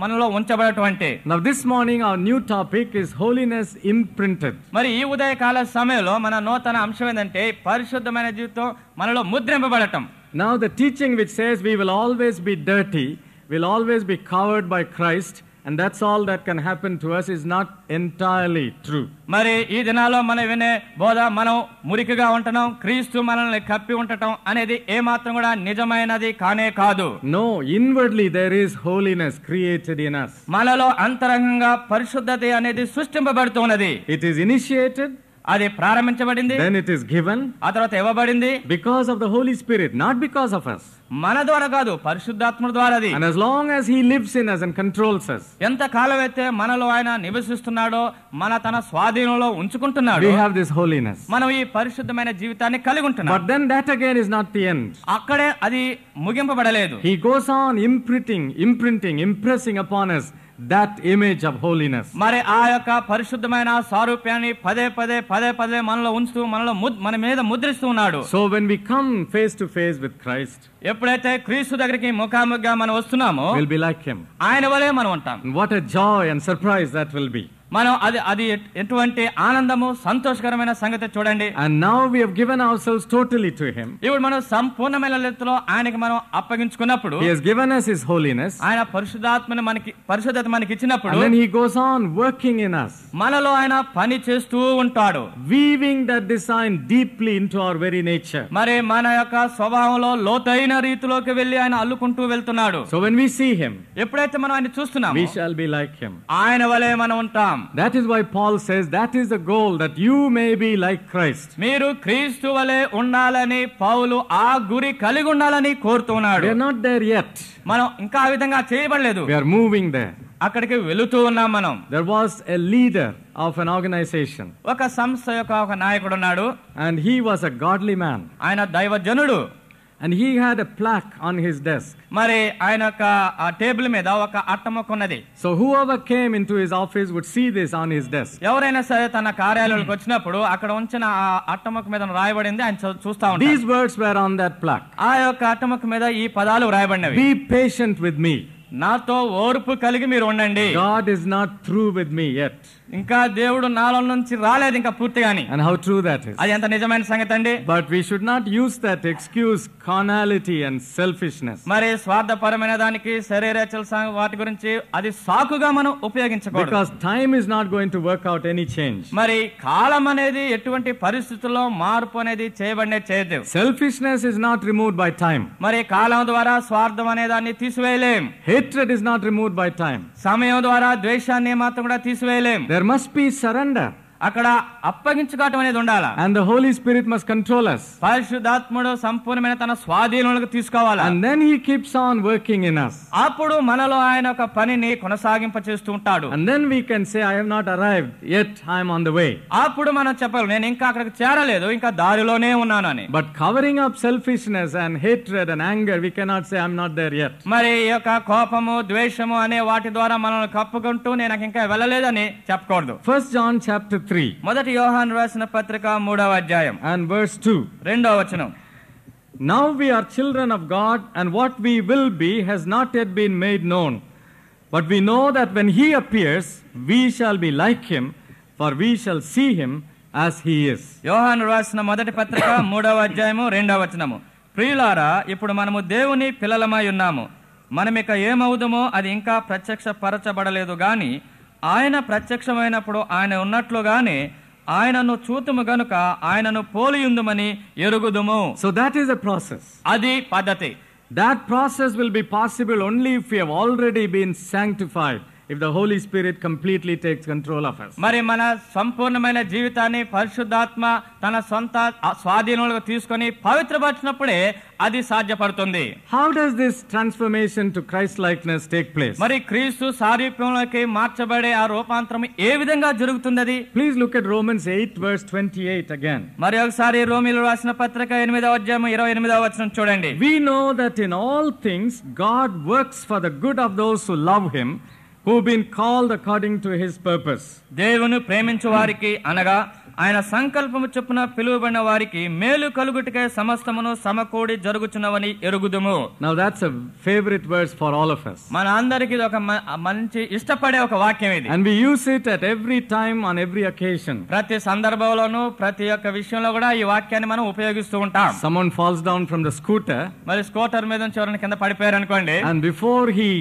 మనలో ఉంచబడటువంటి. Now this morning our new topic is holiness imprinted. మరి ఈ ఉదయకాల సమయంలో మన నూతన అంశం ఏంటంటే పరిశుద్ధమైన జీవితం మనలో ముద్రింపబడటం. Now the teaching which says we will always be dirty, will always be covered by Christ, and that's all that can happen to us is not entirely true. మరి ఈ దినాల్లో మనం వినే బోధ మనం మురికిగా ఉంటడం, క్రీస్తు మనల్ని కప్పి ఉండటం అనేది ఏ మాత్రం కూడా నిజమైనది కానే కాదు. No, inwardly there is holiness created in us. మనలో అంతరంగంగా పరిశుద్ధత అనేది సృష్టింపబడుతున్నది. It is initiated, అది ప్రారంభించబడింది, then it is given, ఆ తర్వాత ఇవ్వబడింది because of the Holy Spirit, not because of us. మన ద్వారా కాదు, పరిశుద్ధాత్మ ద్వారా. And as long as he lives in us and controls us, ఎంత కాలం అయితే మనలో ఆయన నివసిస్తున్నాడో, మన తన స్వాధీనంలో ఉంచుకుంటున్నాడు, we have this holiness. మనం ఈ పరిశుద్ధమైన జీవితాన్ని కలిగి ఉంటున్నాం. But then that again is not the end. అక్కడే అది ముగింపబడలేదు. He goes on imprinting, impressing upon us that image of holiness. మరి ఆ యొక్క పరిశుద్ధమైన సారూప్యాన్ని పదే పదే మనలో ఉంచుతూ మన మీద ముద్రిస్తూ ఉన్నాడు. So when we come face to face with Christ, ఎప్పుడైతే క్రీస్తు దగ్గరికి ముఖాముఖిగా మనం వస్తున్నామో, we'll be like him. ఆయన వలే మనం ఉంటాం. What a joy and surprise that will be. మనం అది ఎటువంటి ఆనందము, సంతోషకరమైన సంగతి చూడండి. And now we have given ourselves totally to him. ఇప్పుడు మనం సంపూర్ణమైన రీతిలో ఆయనకి మనం అప్పగించుకున్నప్పుడు, he has given us his holiness, ఆయన పరిశుద్ధత మనకి ఇచ్చినప్పుడు, and then he goes on working in us, మనలో ఆయన పని చేస్తూ ఉంటాడు, weaving that design deeply into our very nature. మరి మన యొక్క స్వభావంలో లోతైన రీతిలోకి వెళ్ళి ఆయన అల్లుకుంటూ వెళ్తున్నాడు. So when we see him, ఎప్పుడైతే మనం ఆయన చూస్తున్నాం, we shall be like him. ఆయన వలే మనం ఉంటాం. That is why Paul says that is the goal, that you may be like Christ. మీరు క్రీస్తు వలే ఉండాలని పౌలు ఆ గురి కలిగి ఉండాలని కోరుతున్నాడు. We are not there yet. మనం ఇంకా ఆ విధంగా చేయబడలేదు. We are moving there. అక్కడికి వెళుతూ ఉన్నాం మనం. There was a leader of an organization, ఒక సంస్థ యొక్క ఒక నాయకుడు ఉన్నాడు, and he was a godly man. ఆయన దైవజనుడు. And he had a plaque on his desk. మరి ఆయన యొక్క ఆ టేబుల్ మీద ఒక అట్టముక్క ఉన్నది. So whoever came into his office would see this on his desk. ఎవరైనా సరే తన కార్యాలయానికి వచ్చినప్పుడు అక్కడ ఉంచిన ఆ అట్టముక్క మీద రాయబడింది ఆయన చూస్తా ఉంటాడు. These words were on that plaque. ఆ యొక్క అట్టముక్క మీద ఈ పదాలు రాయబడినవి. Be patient with me. నాతో ఓర్పు కలిగి మీరు ఉండండి. God is not through with me yet. ఇంకా దేవుడు నాలో నుంచి రాలేదు ఇంకా పూర్తిగాని. And how true that is. అది ఎంత నిజమైన సంగతి అండి. But we should not use that excuse carnality and selfishness. మరి స్వార్థపరమైన దానికి శరీరేచ్ఛల వాటి గురించి అది సాకుగా మనం ఉపయోగించకూడదు. Because time is not going to work out any change. మరి కాలం అనేది ఎటువంటి పరిస్థితుల్లో మార్పు అనేది చేయదు. Selfishness is not removed by time. మరి కాలం ద్వారా స్వార్థం అనే దాన్ని తీసివేయలేం. Hatred is not removed by time. సమయం ద్వారా ద్వేషాన్ని మాత్రం కూడా తీసివేయలేం. There must be surrender. అక్కడ అప్పగించుకోవటం అనేది ఉండాలా. And the Holy Spirit must control us. పరిశుద్ధాత్ముడు సంపూర్ణమైన తన స్వాధీనంలోకి తీసుకోవాలా. And then he keeps on working in us. అప్పుడు మనలో ఆయన ఒక పనిని కొనసాగింప చేస్తూ ఉంటాడు. And then we can say, I have not arrived yet, I am on the way. అప్పుడు మనం చెప్పాలి, నేను ఇంకా అక్కడికి చేరలేదు, ఇంకా దారిలోనే ఉన్నాను అని. But covering up selfishness and hatred and anger, we cannot say, I am not there yet. మరి ఈ యొక్క కోపము, ద్వేషము అనే వాటి ద్వారా మనల్ని కప్పుకుంటూ నేను ఇంకా వెళ్ళలేదని చెప్పకూడదు. 1 John chapter 3. మొదటి యోహాను రాసిన పత్రిక 3వ అధ్యాయం and verse 2. 2వ వచనం. Now we are children of God, and what we will be has not yet been made known. But we know that when he appears, we shall be like him, for we shall see him as he is. యోహాను రాసిన మొదటి పత్రిక 3వ అధ్యాయము 2వ వచనము. ప్రియులారా, ఇప్పుడు మనము దేవుని పిల్లలమై ఉన్నాము. మనమిక ఏమవుదుమో అది ఇంకా ప్రత్యక్షపరచబడలేదు గాని ఆయన ప్రత్యక్షమైనప్పుడు ఆయన ఉన్నట్లుగానే ఆయనను చూతుము గనుక ఆయనను పోలియుందుమని ఎరుగుదుము. So that is a process. అది పద్ధతి. That process will be possible only if we have already been sanctified if the Holy Spirit completely takes control of us. మరి మన సంపూర్ణమైన జీవితాన్ని పరిశుద్ధాత్మ తన సొంత స్వాధీనంలో తీసుకొని పవిత్రపరిచినప్పుడే అది సాధ్యపడుతుంది. How does this transformation to Christ likeness take place? మరి క్రీస్తు సారూప్యంలోకి మార్చబడే ఆ రూపాంతరం ఏ విధంగా జరుగుతుంది? Please look at Romans 8 verse 28 again. మరి ఒకసారి రోమీయులకు రాసిన పత్రిక 8వ అధ్యాయం 28వ వచనం చూడండి. We know that in all things God works for the good of those who love him, who've been called according to his purpose. దేవుని ప్రేమించు వారికి అనగా ఆయన సంకల్పము చొప్పున పిలువబడిన వారికి మేలు కలుగుటకే సమస్తమును సమకూడి జరుగుచున్నవని ఎరుగుదుము. Now that's a favorite verse for all of us. మన అందరికి ఇది ఒక మంచి ఇష్టపడే ఒక వాక్యం ఇది. And we use it at every time on every occasion. ప్రతి సందర్భంలోనూ ప్రతి ఒక్క విషయంలో కూడా ఈ వాక్యాన్ని మనం ఉపయోగిస్తూ ఉంటాం. Someone falls down from the scooter. మరి స్కూటర్ మీద నుంచి ఎవరైనా కింద పడిపోయారు అనుకోండి. And before he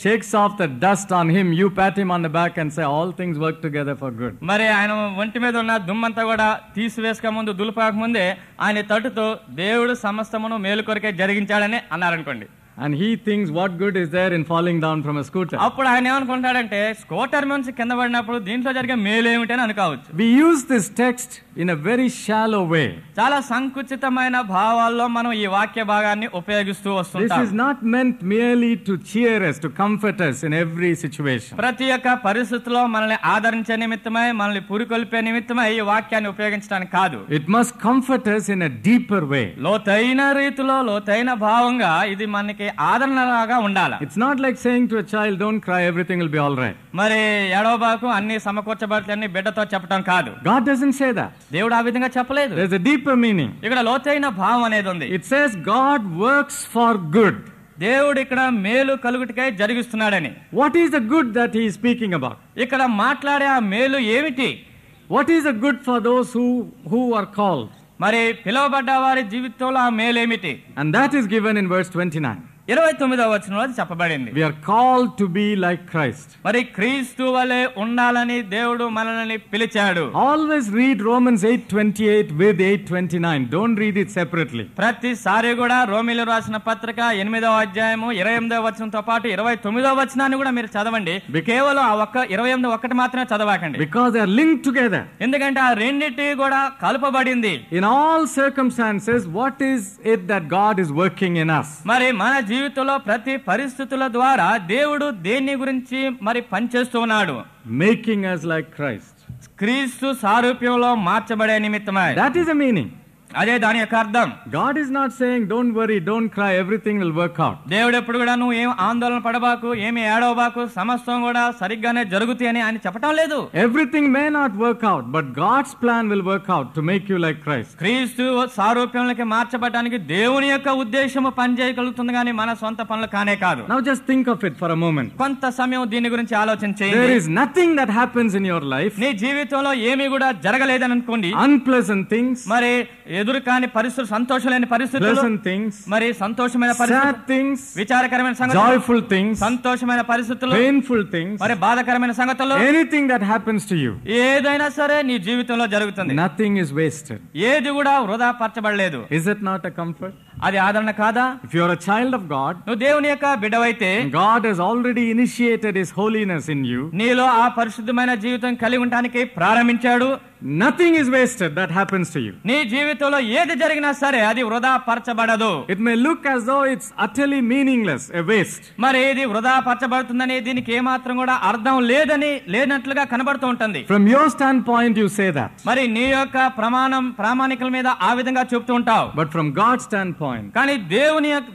shakes off the dust on him, you pat him on the back and say all things work together for good. మరి ఆయన ఒంటి మీద ఉన్న దుమ్మంతా కూడా తీసివేసుక ముందు దులిపాక ముందే ఆయన తట్టుతో దేవుడు సమస్తమును మేలు కొరకే జరిగించాడని అన్నారనుకోండి. And he thinks what good is there in falling down from a scooter. అప్పుడు ఆయన ఏమనుకుంటాడంటే స్కూటర్ నుంచి కింద పడినప్పుడు దీంట్లో జరిగే మేలు ఏమిటని అనుకోవచ్చు. We use this text in a very shallow way. చాలా సంకుచితమైన భావాల్లో మనం ఈ వాక్య భాగాన్ని ఉపయోగిస్తూ వస్తుంటాం. This is not meant merely to cheer us, to comfort us in every situation. ప్రతి ఒక్క పరిస్థితిలో మనల్ని ఆదరించే నిమిత్తమై మనల్ని పురికొల్పే నిమిత్తమై ఈ వాక్యాన్ని ఉపయోగించడానికి కాదు. It must comfort us in a deeper way. లోతైన రీతిలో లోతైన భావంగా ఇది మనకి ఆదరణలాగా ఉండాలి. It's not like saying to a child, don't cry, everything will be all right. మరి ఏడవబాకు అన్ని సమకూర్చబడతాయని బిడ్డతో చెప్పడం కాదు. God doesn't say that. దేవుడు ఆ విధంగా చెప్పలేదు. There's a deeper meaning. ఇక్కడ లోతైన భావం అనేది ఉంది. It says God works for good. దేవుడు ఇక్కడ మేలు కలుగుటకై జరిగిస్తున్నాడని. What is the good that he is speaking about? ఇక్కడ మాట్లాడే ఆ మేలు ఏమిటి? What is the good for those who are called? మరి పిలువబడ్డ వారి జీవితంలో ఆ మేలు ఏమిటి? And that is given in verse 29. 29వ వచనంలో అది చెప్పబడింది. We are called to be like Christ. మరి క్రీస్తు వలె ఉండాలని దేవుడు మనల్ని పిలిచాడు. Always read Romans 8:28 with 8:29. Don't read it separately. ప్రతిసారి కూడా రోమీయులకు రాసిన పత్రిక 8వ అధ్యాయము 28వ వచనంతో పాటు 29వ వచనాన్ని కూడా మీరు చదవండి. కేవలం ఆ ఒక్క 28 ఒక్కటి మాత్రమే చదవకండి. Because they are linked together. ఎందుకంటే ఆ రెండిటి కూడా కలుపబడింది. In all circumstances, what is it that God is working in us? మరి మన జీవితంలో ప్రతి పరిస్థితుల ద్వారా దేవుడు దేని గురించి మరి పనిచేస్తూ ఉన్నాడు? Making us like Christ. క్రీస్తు సారూప్యంలో మార్చబడే నిమిత్తమై. That is the meaning. అదే దాని యొక్క అర్థం. God is not saying don't worry, don't cry, everything will work out. దేవుడు ఎప్పుడు కూడా నువ్వు ఏం ఆందోళన పడబాకు, ఏమి ఏడవబాకు, సమస్తం కూడా సరిగ్గానే జరుగుతాయి అని ఆయన చెప్పడం లేదు. Everything may not work out, but God's plan will work out to make you like Christ. క్రీస్తు సారూప్యంలోకి మార్చబడడానికి దేవుని యొక్క ఉద్దేశము పనిచేయగలుగుతుంది కానీ మన సొంత పనులు కానే కాదు. Now just think of it for a moment. కొంత సమయం దీని గురించి ఆలోచన చేయండి. There is nothing that happens in your life. నీ జీవితంలో ఏమీ కూడా జరగలేదని అనుకోండి. Unpleasant things. మరి ఎదురు కాని పరిస్థితులు, సంతోషం లేని పరిస్థితులు, pleasant things, మరి సంతోషమైన పరిస్థితులు, sad things, విచారకరమైన సంగతులు, joyful things, సంతోషమైన పరిస్థితులు, painful things, మరి బాధాకరమైన సంగతులు, anything that happens to you, ఏదైనా సరే నీ జీవితంలో జరుగుతుంది. nothing is wasted. ఏది కూడా వృధా పరచబడలేదు. Is it not a comfort? అది ఆదరణ కాదా? If you are a child of God, నువ్వు దేవుని యొక్క బిడ్డవైతే God has already initiated his holiness in you. నీలో ఆ పరిశుద్ధమైన జీవితం కలిగి ఉండడానికి ప్రారంభించాడు. Nothing is wasted that happens to you. నీ జీవితంలో ఏది జరిగినా సరే అది వృధా పరచబడదు. It may look as though it's utterly meaningless, a waste. మరి ఇది వృధా పరచబడుతుందని, దీనికి ఏమాత్రం కూడా అర్థం లేనట్లుగా కనబడుతూ ఉంటుంది. From your standpoint you say that. మరి నీ యొక్క ప్రామాణికల మీద ఆ విధంగా చెప్తూ ఉంటావు. But from God's standpoint, కానీ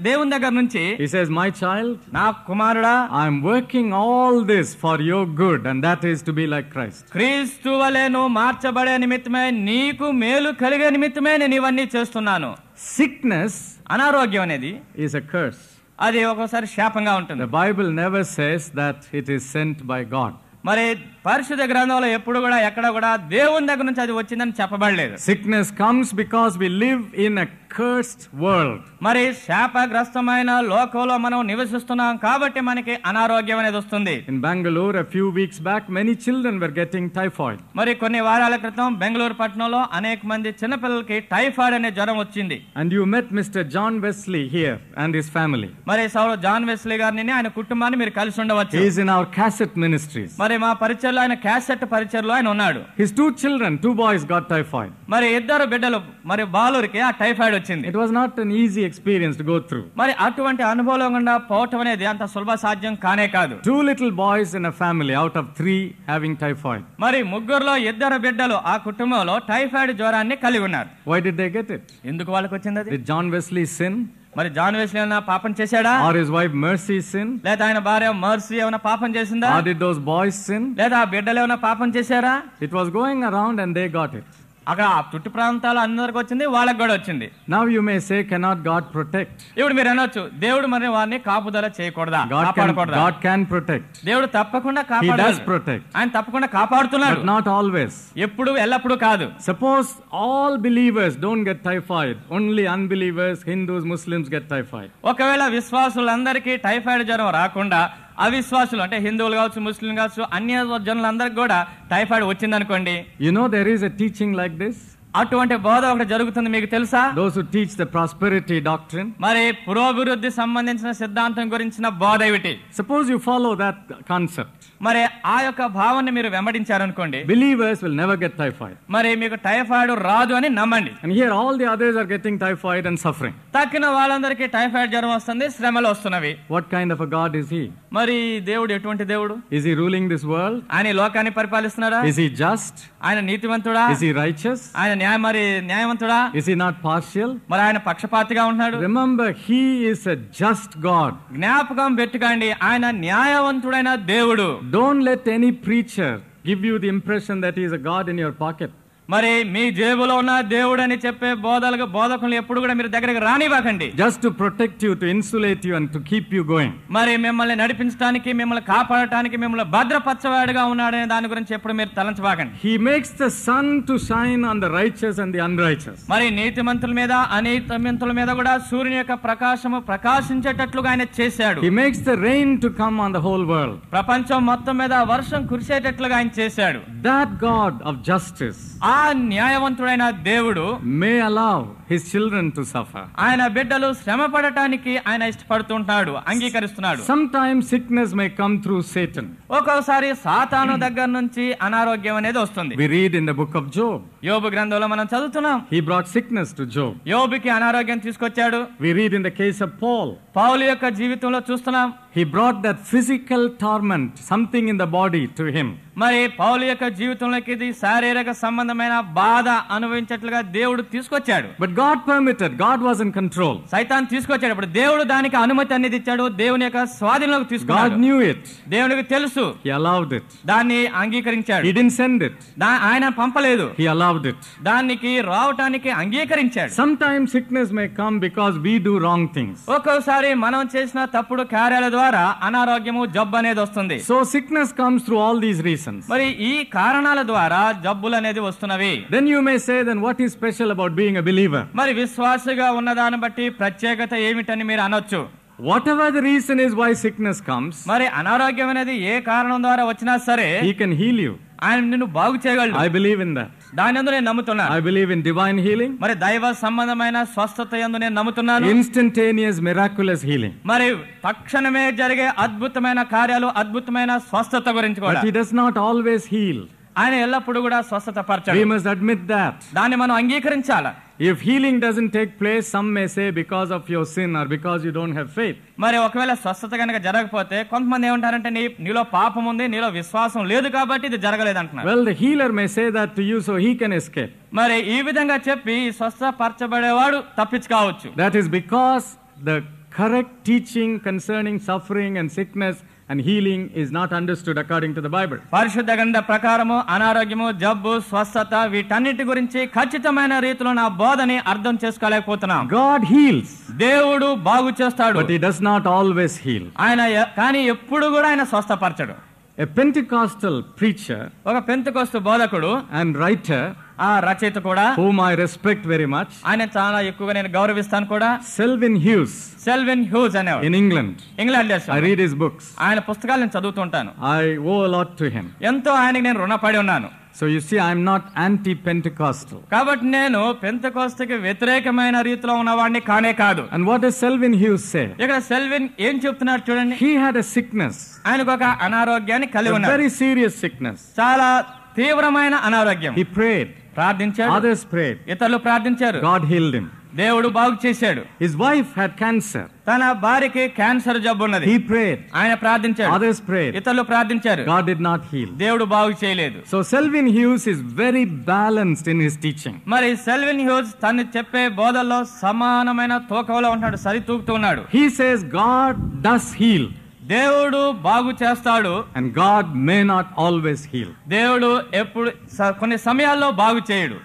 దేవుని దగ్గర నుంచి he says, my child, నా కుమారుడా, I am working all this for your good, and that is to be like Christ. క్రీస్తు వలె నువ్వు మార్చబడే నిమిత్తమే, నీకు మేలు కలిగే నిమిత్తమే నేను ఇవన్నీ చేస్తున్నాను. Sickness, అనారోగ్యం అనేది is a curse. అది ఒక్కోసారి శాపంగా ఉంటుంది. The Bible never says that it is sent by God. మరి పరిశుద్ధ గ్రంథంలో ఎప్పుడు కూడా ఎక్కడ కూడా దేవుని దగ్గర నుంచి అది వచ్చిందని చెప్పబడలేదు. Sickness comes because we live in a cursed world. మరి శాపగ్రస్తమైన లోకంలో మనం నివసిస్తున్నాం కాబట్టి మనకి అనారోగ్యం అనేది వస్తుంది. In Bangalore a few weeks back many children were getting typhoid. మరి కొన్ని వారాల క్రితం బెంగళూరు పట్టణంలో అనేక మంది చిన్నపిల్లలకి టైఫాయిడ్ అనే జ్వరం వచ్చింది. And you met Mr. John Wesley here and his family. మరి సౌలు జాన్ వెస్లీ గారిని ఆయన కుటుంబాన్ని మీరు కలిసి ఉండవచ్చు. He is in our cassette ministries. మరి మా పరిచయలో ఆయన క్యాసెట్ పరిచయలో ఆయన ఉన్నాడు. His two boys got typhoid. మరి ఇద్దరు బిడ్డలు మరి బాలురికి ఆ టైఫాయిడ్ వచ్చింది. It was not an easy experience to go through. మరి అటువంటి అనుభవం గుండా పోవటం అనేది అంత సులభ సాధ్యం కానే కాదు. 2 little boys in a family out of 3 having typhoid. మరి ముగ్గురులో ఇద్దరు బిడ్డలు ఆ కుటుంబంలో టైఫాయిడ్ జ్వరాన్ని కలిగి ఉన్నారు. Why did they get it? ఎందుకు వాళ్ళకి వచ్చింది అది? Did John Wesley sin? మరి జాన్ వెస్లీ ఏమైనా పాపం చేశాడా? Or his wife Mercy sin? లేదా ఆయన భార్య మర్సీ ఏమైనా పాపం చేసిందా? Or did those boys sin? లేదా ఆ బిడ్డలు ఏమైనా పాపం చేశారా? It was going around and they got it. అక్కడ ఆ చుట్టు ప్రాంతాలు అందరికి వచ్చింది, వాళ్ళకి కూడా వచ్చింది. Now you may say, cannot God protect? ఇప్పుడు మీరు అనొచ్చు, దేవుడు మరి వారిని కాపుదల చేయకూడదా? God can protect. దేవుడు తప్పకుండా He does కాపాడతాడు. protect. ఆయన తప్పకుండా కాపాడుతున్నాడు. But not always. ఎప్పుడు ఎల్లప్పుడూ కాదు. Suppose all believers don't get typhoid, only unbelievers, Hindus, Muslims get typhoid. ఒకవేళ విశ్వాసులందరికీ టైఫాయిడ్ జ్వరం రాకుండా అవిశ్వాసులు అంటే హిందువులు కావచ్చు, ముస్లింలు కావచ్చు, అన్య జనులందరికీ కూడా టైఫాయిడ్ వచ్చిందనుకోండి. You know there is a teaching like this. అటువంటి బోధ ఒకటి జరుగుతుంది, మీకు తెలుసా? Those who teach the prosperity doctrine. మరి పురోభివృద్ధి సంబంధించిన సిద్ధాంతం గురించిన బోధ ఏమిటి? Suppose you follow that concept. మరి ఆ యొక్క భావాన్ని మీరు వెంబడించారనుకోండి, Believers will never get typhoid. మరి మీకు టైఫాయిడ్ రాదు అని నమ్మండి. And here all the others are getting typhoid and suffering. తక్కిన వాళ్ళందరికీ టైఫాయిడ్ జ్వరం వస్తుంది, శ్రమలు వస్తున్నవి. What kind of a God is he? మరి దేవుడు ఎటువంటి దేవుడు? Is he ruling this world? ఆయన ఈ లోకాన్ని పరిపాలిస్తున్నాడా? Is he just? ఆయన నీతివంతుడా? Is he righteous? ఆయన న్యాయవంతుడా? Is he not partial? మరి ఆయన పక్షపాతిగా ఉంటున్నాడు. Remember, he is a just God. జ్ఞాపకం పెట్టుకోండి, ఆయన న్యాయవంతుడైన దేవుడు. Don't let any preacher give you the impression that he is a God in your pocket. మరి మీ జేబులో ఉన్న దేవుడు అని చెప్పే బోధకులు ఎప్పుడు కూడా మీరు దగ్గరికి రానివ్వకండి. Just to protect you, to insulate you and to keep you going. మరి మిమ్మల్ని నడిపించడానికి, మిమ్మల్ని కాపాడటానికి, మిమ్మల్ని భద్రపరచవాడుగా ఉన్నాడనే దాని గురించి ఎప్పుడు మీరు తలంచబాకండి. He makes the sun to shine on the righteous and the unrighteous. మరి నీతిమంతుల మీద అనీతిమంతుల మీద కూడా సూర్యుని యొక్క ప్రకాశము ప్రకాశించేటట్లుగా ఆయన చేశాడు. He makes the rain to come on the whole world. ప్రపంచం మొత్తం మీద వర్షం కురిసేటట్లుగా ఆయన చేశాడు. That God of justice, ఆ న్యాయవంతుడైన దేవుడు may allow his children to suffer. ఆయన బిడ్డలు శ్రమ పడటానికి ఆయన ఇష్టపడుతుంటాడు, అంగీకరిస్తున్నాడు. Sometimes sickness may come through Satan. ఒక్కొక్కసారి సాతాను దగ్గర నుంచి అనారోగ్యం అనేది వస్తుంది. We read in the book of Job. యోబు గ్రంథంలో మనం చదువుతున్నాం. He brought sickness to Job. యోబుకి అనారోగ్యం తీసుకొచ్చాడు. We read in the case of Paul. పౌలు యొక్క జీవితంలో చూస్తున్నాం. He brought that physical torment, something in the body, to him. మరి పౌలు యొక్క జీవితంలోకి ఇది శారీరక సంబంధమైన బాధ అనుభవించేట్లుగా దేవుడు తీసుకొచ్చాడు. But God permitted. God was in control. సైతాన్ తీసుకొచ్చాడు. ఇప్పుడు దేవుడు దానికి అనుమతి అనేది ఇచ్చాడు. దేవుని యొక్క స్వాధీనంలోకి తీసుకున్నాడు. God knew it. దేవునికి తెలుసు. He allowed it. దాన్ని అంగీకరించాడు. He didn't send it. ఆయన పంపలేదు. He allowed it. దానికి రావటానికి అంగీకరించాడు. Sometimes sickness may come because we do wrong things. ఒక్కోసారి మనం చేసిన తప్పుడు కార్యాల ద్వారా అనారోగ్యము, జబ్బు అనేది వస్తుంది. So sickness comes through all these reasons. మరి ఈ కారణాల ద్వారా జబ్బులు అనేది వస్తున్నవి. Then you may say, then what is special about being a believer? మరి విశ్వాసిగా ఉన్నదాన్ని బట్టి ప్రత్యేకత ఏమిటని మీరు అనొచ్చు. Whatever the reason is why sickness comes, మరి అనారోగ్యం అనేది ఏ కారణం ద్వారా వచ్చినా సరే he can heal you. ఆయన నిన్ను బాగు చేయగలడు. I believe in that. దాని యందు నేను నమ్ముతున్నాను. I believe in divine healing. మరి దైవ సంబంధమైన స్వస్థత యందు నేను నమ్ముతున్నాను. Instantaneous miraculous healing. మరి తక్షణమే జరిగే అద్భుతమైన కార్యాలు, అద్భుతమైన స్వస్థత గురించి కూడా. But he does not always heal. ఆయన ఎల్లప్పుడూ కూడా స్వస్థత పరచడు. We must admit that. దాన్ని మనం అంగీకరించాలి. If healing doesn't take place, some may say because of your sin or because you don't have faith. మరి ఒకవేళ స్వస్థత కనుక జరగకపోతే కొంతమంది ఏమంటారంటే నీలో పాపం ఉంది, నీలో విశ్వాసం లేదు కాబట్టి ఇది జరగలేదు అంటున్నారు. Well, the healer may say that to you so he can escape. మరి ఈ విధంగా చెప్పి స్వస్థపరచబడేవాడు తప్పించుకోవచ్చు. That is because the correct teaching concerning suffering and sickness and healing is not understood according to the Bible. పరిశుద్ధ గ్రంథ ప్రకారము అనారోగ్యము, జబ్బు, స్వస్థత వీటన్నిటి గురించి ఖచ్చితమైన రీతిలో నా బోధని అర్థం చేసుకోలేకపోతున్నాం. God heals. దేవుడు బాగు చేస్తాడు. But he does not always heal. ఆయన కానీ ఎప్పుడు కూడా ఆయన స్వస్థపరచడు. A Pentecostal preacher ఒక పెంతెకోస్తు బోధకుడు and writer ఆ రచయిత కూడా, whom I respect very much, ఆయన చాలా ఎక్కువగా నేను గౌరవిస్తాను కూడా, Selwyn Hughes, సెల్విన్ హ్యూజ్ అనేవాడు. in England. ఇంగ్లాండ్ దేశం. I read his books. ఆయన పుస్తకాలు నేను చదువుతుంటాను. I owe a lot to him. ఎంతో ఆయనకి నేను రుణపడి ఉన్నాను. So you see, I'm not anti-Pentecostal. కాబట్టి నేను పెంతెకోస్తుకి వ్యతిరేకమైన రీతిలో ఉన్నవాడిని కానే కాదు. And what does Selwyn Hughes say? ఇక్కడ సెల్విన్ ఏం చెప్తున్నాడు చూడండి. He had a sickness, ఆయనకు ఒక అనారోగ్యాన్ని కలిగి a ఉన్నాడు. very serious sickness. చాలా తీవ్రమైన అనారోగ్యం. He prayed. ప్రార్థించాడు, Others prayed. ఇతరులు ప్రార్థించారు. God healed him. దేవుడు బాగు చేశాడు. His wife had cancer. తన భార్యకి క్యాన్సర్ జబ్బు ఉన్నది. He prayed. ఆయన ప్రార్థించాడు. Others prayed. ఇతరులు ప్రార్థించారు. God did not heal. దేవుడు బాగు చేయలేదు. So Selwyn Hughes is very balanced in his teaching. మరి సెల్విన్ హ్యూజ్ తను చెప్పే బోధల్లో సమానమైన తూకంలో ఉంటాడు, సరి తూగుతూ ఉన్నాడు. He says God does heal. దేవుడు బాగు చేస్తాడు, And God may not always heal. దేవుడు ఎప్పుడు కొన్ని సమయాల్లో బాగు చేయడు.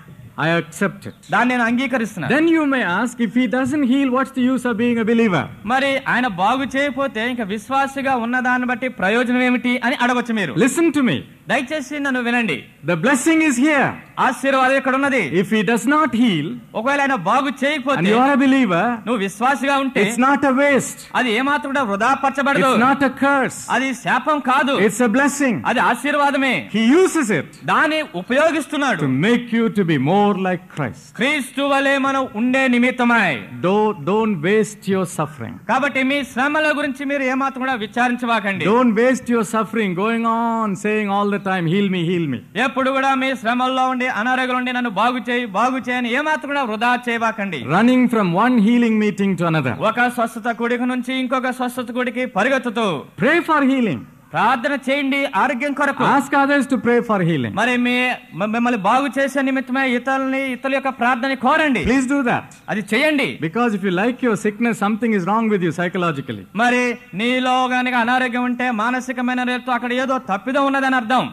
I accept it. దాన్ని నేను అంగీకరిస్తున్నాను. Then you may ask, if he doesn't heal, what's the use of being a believer? మరి ఆయన బాగు చేయకపోతే ఇంకా విశ్వాసిగా ఉన్న దాన్ని బట్టి ప్రయోజనం ఏమిటి అని అడగొచ్చు మీరు. Listen to me. దయచేసి నన్ను వినండి. The blessing is here. ఆశీర్వాదం ఇక్కడ ఉన్నది. If he does not heal, ఒకవేళ ఆయన బాగు and చేయకపోతే you are a believer, నువ్వు విశ్వాసిగా ఉంటే it's not a waste. అది ఏమాత్రం కూడా వృధా పరచబడదు. It's not a curse. అది శాపం కాదు, It's a blessing. అది ఆశీర్వాదమే. He uses it దాన్ని ఉపయోగిస్తున్నాడు to make you to be more like Christ. క్రీస్తు వలె మనం ఉండే నిమిత్తమై. Don't waste your suffering. కాబట్టి మీ శ్రమల గురించి మీరు ఏమాత్రం కూడా విచారించవాకండి. Don't waste your suffering going on saying all the time, heal me, heal me. ఎప్పుడు కూడా మీ శ్రమల్లో ఉండి అనారోగ్యంలో ఉండి నన్ను బాగు చేయని ఏమాత్రం కూడా వృధా చేయవాకండి. Running from one healing meeting to another. ఒక స్వస్థత కూడిక నుంచి ఇంకొక స్వస్థత కూడికి పరిగెత్తుతూ Pray for healing. ప్రార్థన చేయండి ఆరోగ్యం కొరకు. Ask others to pray for healing. మరి మిమ్మల్ని బాగు చేసే నిమిత్తమే ఇతరుల యొక్క ప్రార్థన కోరండి. Please do that. అది చేయండి. Because if you like your sickness, something is wrong with you psychologically. మరి నీలో గనుక అనారోగ్యం ఉంటే మానసికమైన రీతిలో అక్కడ ఏదో తప్పిదం ఉన్నదని అర్థం.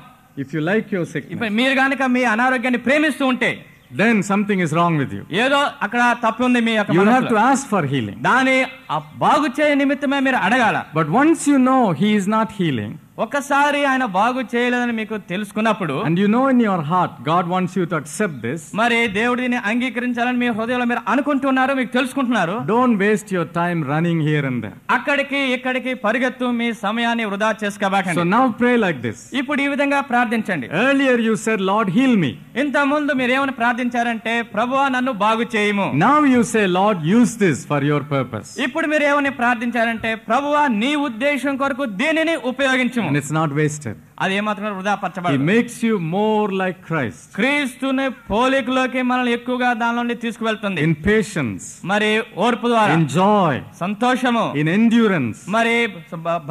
If you like your sickness, ఇప్పుడు మీరు గనుక మీ అనారోగ్యాన్ని ప్రేమిస్తూ ఉంటే then something is wrong with you. ఏదో అక్కడ తప్పు ఉంది మీ యొక్క You have మనసులో. to ask for healing. దాని బాగు చేయ నిమిత్తమే మీరు అడగాల. But once you know he is not healing, ఒకసారి ఆయన బాగు చేయలేదని మీకు తెలుసుకున్నప్పుడు, and you know in your heart God wants you to accept this, మరి దేవుడిని అంగీకరించాలని మీ హృదయంలో మీరు అనుకుంటున్నారు, మీకు తెలుసుకుంటున్నారు. don't waste your time running here and there. అక్కడికి ఇక్కడికి పరిగెత్తు మీ సమయాన్ని వృధా So చేసుకోబాకండి. now pray like this. ఇప్పుడు ఈ విధంగా ప్రార్థించండి. Earlier you said, Lord, heal me. ఇంత ముందు మీరు ఏమని ప్రార్థించారంటే, ప్రభువా నన్ను బాగు చేయము. Now you say, Lord, use this for your purpose. ఇప్పుడు మీరు ఏమని ప్రార్థించారంటే, ప్రభువా నీ ఉద్దేశం కొరకు దీనిని ఉపయోగించు. And it's not wasted. అది ఏమాత్రం వృధా He పరచబడదు. makes you more like Christ. క్రీస్తుని పోలికలోకి మనల్ని ఎక్కువగా దాని నుండి తీసుకువెళ్తుంది. In patience, మరి ఓర్పు ద్వారా, in joy, సంతోషము, in endurance. మరి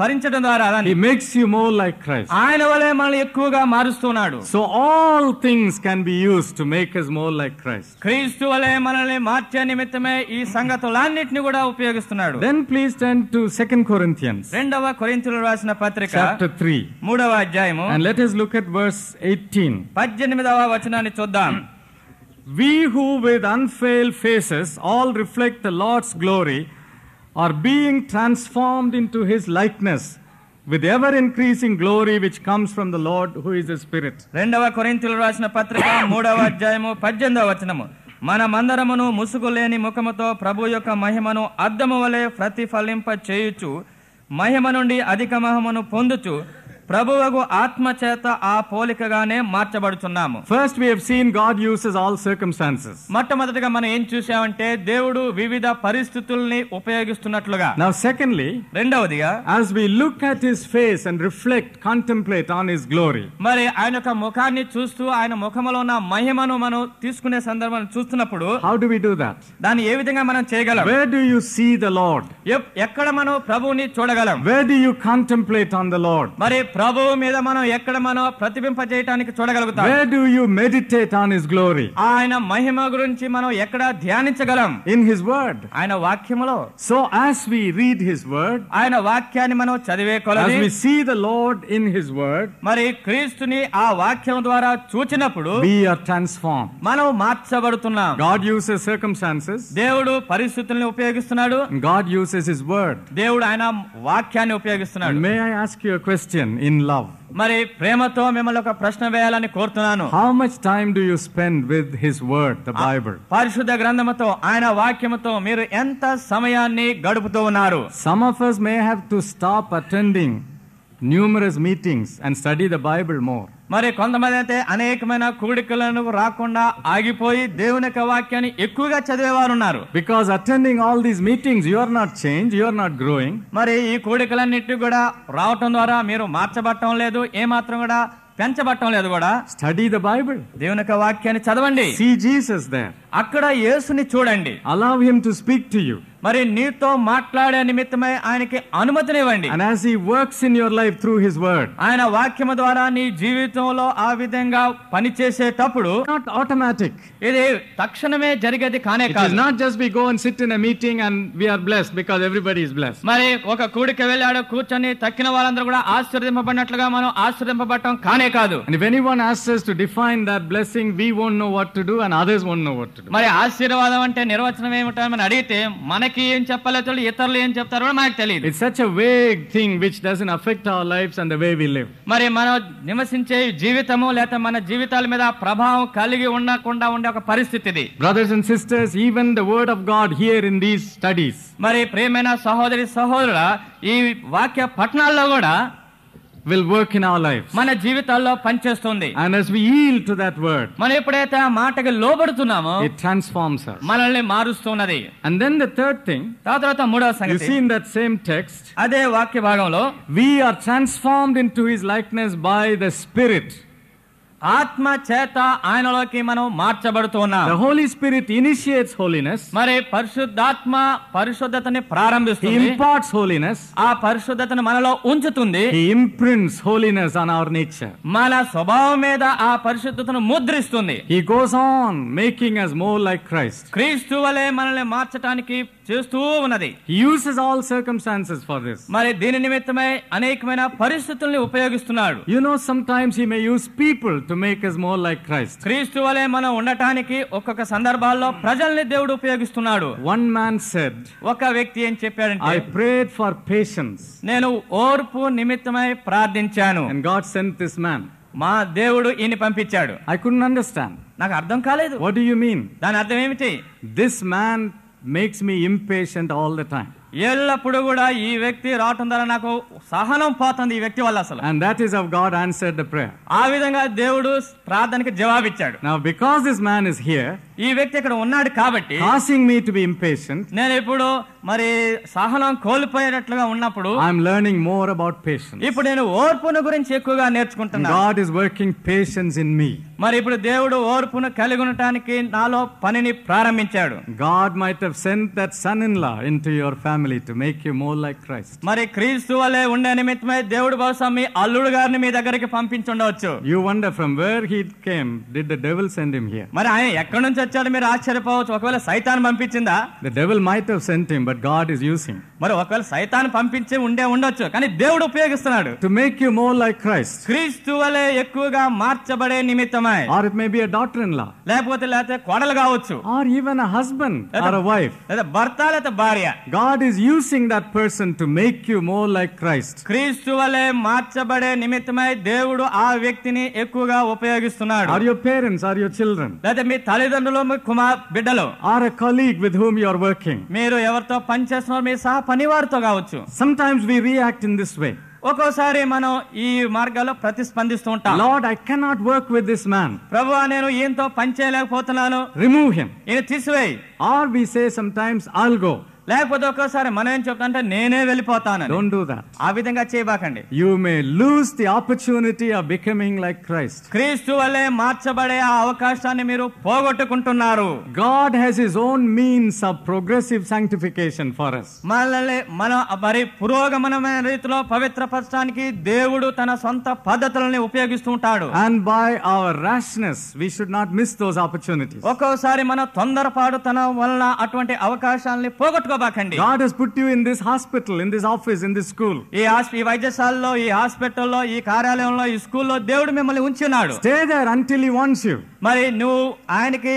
భరించడం ద్వారా He makes you more like Christ. ఆయన వలె మనల్ని ఎక్కువగా మారుస్తున్నాడు. So all things can be used to make us more like Christ. క్రీస్తు వలె మనల్ని మార్చే నిమిత్తమే ఈ సంగతులన్నిటిని కూడా ఉపయోగిస్తున్నాడు. Then please turn to 2 Corinthians 2 కొరింథీయులకు రాసిన పత్రిక chapter 3. 3వ అధ్యాయము And let us look at verse 18. 18వ వచనాన్ని చూద్దాం. We who with unveiled faces all reflect the Lord's glory are being transformed into his likeness with ever increasing glory which comes from the Lord who is the Spirit. 2వ కొరింథీయులకు రాసిన పత్రిక 3వ అధ్యాయము 18వ వచనము. మనమందరమును ముసుగు లేని ముఖముతో ప్రభు యొక్క మహిమను అద్దము వలె ప్రతిఫలింప చేయుచు మహిమ నుండి అధిక మహిమను పొందుచు ప్రభువగు ఆత్మ చేత ఆ పోలికగానే మార్చబడుతున్నాము. First we have seen God uses all circumstances. మొట్టమొదటిగా మనం ఏం చూసామంటే దేవుడు వివిధ పరిస్థితుల్ని ఉపయోగిస్తున్నట్లుగా. Now secondly, రెండవదిగా as we look at his face and reflect, contemplate on his glory, మరి ఆయన యొక్క ముఖాన్ని చూస్తూ ఆయన ముఖములో ఉన్న మహిమను మనం తీసుకునే సందర్భాన్ని చూస్తున్నప్పుడు how do we do that? దాన్ని ఏ విధంగా మనం చేయగలం? Where do you see the Lord? ఎక్కడ మనం ప్రభువుని చూడగలం? Where do you contemplate on the Lord? మరి ప్రభువు మీద మనం ఎక్కడ మనం ప్రతిబింప చేయడానికి చూడగలుగుతాం? Where do you meditate on his glory? ఆయన మహిమ గురించి మనం ఎక్కడ ధ్యానించగలం? In his word. ఆయన వాక్యములో. So as we read his word, ఆయన వాక్యాన్ని మనం చదివే కొలది, as we see the Lord in his word, మరి క్రీస్తుని ఆ వాక్యం ద్వారా చూచినప్పుడు we are transformed. మనం మార్చబడుతున్నాం. God uses circumstances. దేవుడు పరిస్థితుల్ని ఉపయోగిస్తున్నాడు. God uses his word. దేవుడు ఆయన వాక్యాన్ని ఉపయోగిస్తున్నాడు. May I ask you a question in love? మరి ప్రేమతో మిమ్మల్ని ఒక ప్రశ్న వేయాలని కోరుతున్నాను. How much time do you spend with His Word, the Bible? పరిశుద్ధ గ్రంథముతో ఆయన వాక్యముతో మీరు ఎంత సమయాన్ని గడుపుతూ ఉన్నారు? Some of us may have to stop attending numerous meetings and study the Bible more. మరి కొంతమంది అయితే అనేకమైన కూడికలను రాకుండా ఆగిపోయి దేవుని యొక్క వాక్యాన్ని ఎక్కువగా చదివేవారు ఉన్నారు. Because attending all these meetings, you are not changed, you are not growing. మరి ఈ కూడికలన్నిటి కూడా రావటం ద్వారా మీరు మార్చబడటం లేదు, ఏమాత్రం కూడా పెంచబడటం లేదు కూడా. Study the Bible. దేవుని యొక్క వాక్యాన్ని చదవండి. See Jesus there. అక్కడ యేసుని చూడండి. Allow Him to speak to you. మరి నీతో మాట్లాడే నిమిత్తమై ఆయనకి అనుమతినివ్వండి. And as He works in your life through His Word, ఆయన వాక్యము ద్వారా నీ జీవితంలో ఆ విధంగా పని చేసేటప్పుడు not automatic. ఇది తక్షణమే జరిగేది కానే It is కాదు. not just we go and sit in a meeting and we are blessed because everybody is blessed. మరి ఒక కూడిక వెళ్ళాడు, కూర్చొని తక్కిన వాళ్ళందరూ కూడా ఆశీర్వదింపబడినట్లుగా మనం ఆశీర్వదింపబడటం కానే కాదు. And if anyone asks us to define that blessing, we won't know what to do and others won't know what to do. మరి ఆశీర్వాదం అంటే నిర్వచనం ఏమిటని అడిగితే మనకి ఏం చెప్పాలో తెలియదు, ఇతరులు ఏం చెప్తారో మనకు తెలియదు. It's such a vague thing which doesn't affect our lives and the way we live. మరి మనం నివసించే జీవితము లేదా మన జీవితాల మీద ప్రభావం కలిగి ఉండకుండా ఉండే ఒక పరిస్థితి ఇది. Brothers and sisters, even the word of God here in these studies, మరి ప్రియమైన సహోదరి సహోదరుల ఈ వాక్య పఠనాల్లో కూడా will work in our lives. మన జీవితాల్లో పనిచేస్తుంది. And as we yield to that word, మనం ఎప్పుడైతే ఆ మాటకి లోబడుతున్నామో it transforms us. మనల్ని మారుస్తున్నది. And then the third thing, తర్వాత మూడవ you సంగతి, see in that same text, అదే వాక్య భాగంలో we are transformed into His likeness by the Spirit. ఆత్మ చేత ఆయనలోకి మనం మార్చబడుతూ ఉన్నాం. The Holy Spirit initiates holiness. మరి పరిశుద్ధాత్మ పరిశుద్ధతని He ప్రారంభిస్తుంది. imparts holiness. ఆ పరిశుద్ధతను మనలో ఉంచుతుంది. He imprints holiness on our nature. మన స్వభావం మీద ఆ పరిశుద్ధతను ముద్రిస్తుంది. He goes on making us more like Christ. క్రీస్తు వలె మనల్ని మార్చడానికి చేస్తూ ఉన్నది. He uses all circumstances for this. మరి దీని నిమిత్తమై అనేకమైన పరిస్థితుల్ని ఉపయోగిస్తున్నాడు. You know, sometimes He may use people to make us more like Christ. క్రీస్తు వలె మనం ఉండటానికి ఒక్కొక్క సందర్భాల్లో ప్రజల్ని దేవుడు ఉపయోగిస్తున్నాడు. One man said, ఒక వ్యక్తి ఏం చెప్పాడంటే, I prayed for patience, నేను ఓర్పు నిమిత్తమై ప్రార్థించాను, and God sent this man. మా దేవుడు ఈయన పంపించాడు. I couldn't understand. నాకు అర్థం కాలేదు. What do you mean? దాని అర్థం ఏమిటి? This man makes me impatient all the time. ఎల్లప్పుడు కూడా ఈ వ్యక్తి రావటం ద్వారా నాకు సహనం పోతుంది ఈ వ్యక్తి వల్ల అసలు. And that is how God answered the prayer. ఆ విధంగా దేవుడు ప్రార్థనకి జవాబిచ్చాడు. Now because this man is here, ఈ వ్యక్తి ఇక్కడ ఉన్నాడు కాబట్టి causing me to be impatient, నేను ఇప్పుడు మరి సహనం కోల్పోయేటట్లుగా ఉన్నప్పుడు I am learning more about patience. ఇప్పుడు నేను ఓర్పును గురించి ఎక్కువగా నేర్చుకుంటున్నాను. God is working patience in me. మరి ఇప్పుడు దేవుడు ఓర్పును కలిగి ఉండటానికి నాలో పనిని ప్రారంభించాడు. God might have sent that son-in-law into your family to make you more like Christ. మరి క్రీస్తు వలె ఉండే నిమిత్తమై దేవుడు బహుశా మీ అల్లుడు గారిని మీ దగ్గరికి పంపించుండవచ్చు. You wonder from where he came. Did the devil send him here? మరి ఆయన ఎక్కడి నుంచి వచ్చాడు మీరు ఆశ్చర్యపోవచ్చు. ఒకవేళ సైతాన్ పంపించిందా? The devil might have sent him, but God is using మరి ఒకవేళ సైతాన్ పంపించి ఉండొచ్చు, కానీ దేవుడు ఉపయోగిస్తున్నాడు to make you more like Christ. క్రీస్తు వలె ఎక్కువగా మార్చబడే నిమిత్తమై. Or it may be a daughter-in-law, లేకపోతే కోడలు కావచ్చు, or even a husband or a wife. లేదా భర్త లేదా భార్య. God is using that person to make you more like Christ. క్రీస్తు వలె మార్చబడే నిమిత్తమై దేవుడు ఆ వ్యక్తిని ఎక్కువగా ఉపయోగిస్తున్నాడు. Or your parents, or your children, లేదా మీ తల్లిదండ్రులు, మీ బిడ్డలు, or a colleague with whom you are working. మీరు ఎవరితో పని చేస్తున్నారు, మీ సహ పనివారితో కావచ్చు. Sometimes we react in this way. ఒక్కోసారి మనం ఈ మార్గాల్లో ప్రతిస్పందిస్తూ ఉంటాం. Lord, I cannot work with this man. ప్రభువా, నేను ఈయనతో పని చేయలేకపోతున్నాను, Remove him. ఈయన తీసివేయి. Or we say sometimes, I'll go. లేకపోతే ఒక్కోసారి మనం ఏం చెప్తాంటే నేనే వెళ్ళిపోతాను. Don't do that. ఆ విధంగా చేయబాకండి. You may lose the opportunity of becoming like Christ. క్రీస్తు వలె మార్చబడే ఆ అవకాశాన్ని మీరు పోగొట్టుకుంటున్నారు. God has His own means of progressive sanctification for us. మరి పురోగమనమైన రీతిలో పవిత్రపరచడానికి దేవుడు తన సొంత పద్ధతులను ఉపయోగిస్తూ ఉంటాడు. And by our rashness, we should not miss those opportunities. ఒక్కోసారి మన తొందరపాటుతనం వలన అటువంటి అవకాశాలని పోగొట్టుకోబాకండి. God has put you in this hospital, in this office, in this school. ఈ వైద్యశాలలో, ఈ హాస్పిటల్లో, ఈ కార్యాలయంలో, ఈ స్కూల్లో దేవుడు మిమ్మల్ని ఉంచున్నాడు. Stay there until He wants you. మరి నువ్వు ఆయనకి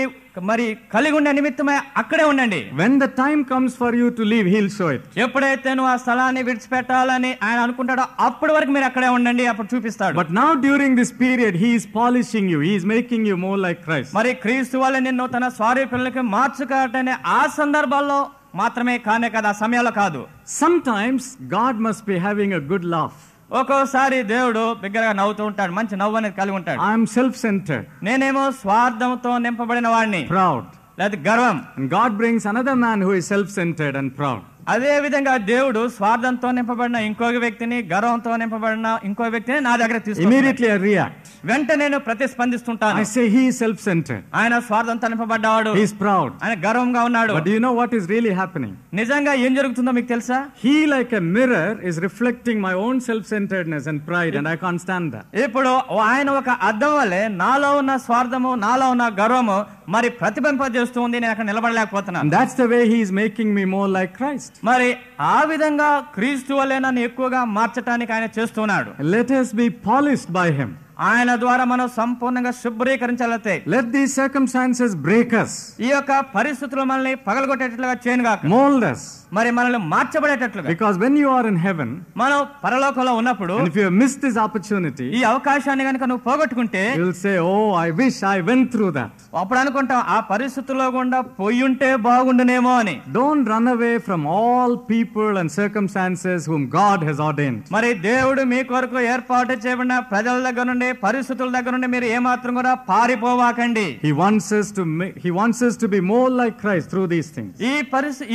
మరి కలిగి ఉండే నిమిత్తమై అక్కడే ఉండండి. When the time comes for you to leave, he'll show it. ఎప్పుడైతే నువ్వు ఆ స్థలాన్ని విడిచిపెట్టాలని ఆయన అనుకుంటాడో అప్పటి వరకు మీరు అక్కడే ఉండండి, అప్పుడు చూపిస్తాడు. But now during this period, he is polishing you. He is making you more like Christ. మరి క్రీస్తు వల్ల నిన్ను తన స్వరూపంలోకి మార్చుకోవటనే ఆ సందర్భాల్లో మాత్రమే కానే కదా, ఆ సమయాల్లో కాదు. Sometimes God must be having a good laugh. ఒక్కోసారి దేవుడు బిగ్గరగా నవ్వుతూ ఉంటాడు, మంచి నవ్వు అనేది కలిగి ఉంటాడు. I am self-centered, నేనేమో స్వార్థంతో నింపబడిన వాడిని, proud. లేదా గర్వం. And God brings another man who is self-centered and proud. అదే విధంగా దేవుడు స్వార్థంతో నింపబడిన ఇంకొక వ్యక్తిని, గర్వంతో నింపబడిన ఇంకో వ్యక్తిని నా దగ్గర తీసుకుంటాడు. Immediately I react. వెంటనే నేను ప్రతిస్పందిస్తుంటాను. I say he is self-centered. ఆయన స్వార్థంతో నింపబడ్డాడు, He is proud. ఆయన గర్వంగా ఉన్నాడు. But do you know what is really happening? నిజంగా ఏం జరుగుతుందో మీకు తెలుసా? He, like a mirror, is reflecting my own self-centeredness and pride, and I can't stand that. ఇప్పుడు ఆయన ఒక అద్దం వల్లే నాలో ఉన్న స్వార్థము, నాలో ఉన్న గర్వము మరి ప్రతిబింబింపజేస్తుంది. నేను అక్కడ నిలబడలేకపోతున్నాను. And that's the way he is making me more like Christ. మరి ఆ విధంగా క్రీస్తు వల్లే నన్ను ఎక్కువగా మార్చడానికి ఆయన చేస్తున్నాడు. Let us be polished by him. ఆయన ద్వారా మనం సంపూర్ణంగా శుభ్రీకరించాలతే. Let these circumstances break us, ఈ యొక్క పరిస్థితులు మనల్ని పగలగొట్టేటట్లుగా చేయనుగాక, mold us. మరి మనల్ని మార్చబడేటట్లుగా. Because when you are in heaven, మనం పరలోకంలో ఉన్నప్పుడు, and if you have missed this opportunity, ఈ అవకాశాన్ని కనుక నువ్వు పోగొట్టుకుంటే, you will say, oh, I wish I went through that. అప్పుడు అనుకుంటాం ఆ పరిస్థితుల్లో గుండా పోయి ఉంటే బాగుండునేమో అని. Don't run away from all people and circumstances whom God has ordained. మరి దేవుడు మీ కొరకు ఏర్పాటు చేయబడిన ప్రజల దగ్గర నుండి, పరిస్థితుల దగ్గర నుండి మీరు ఏమాత్రం కూడా పారిపోవాకండి. He wants us to be more like Christ through these things.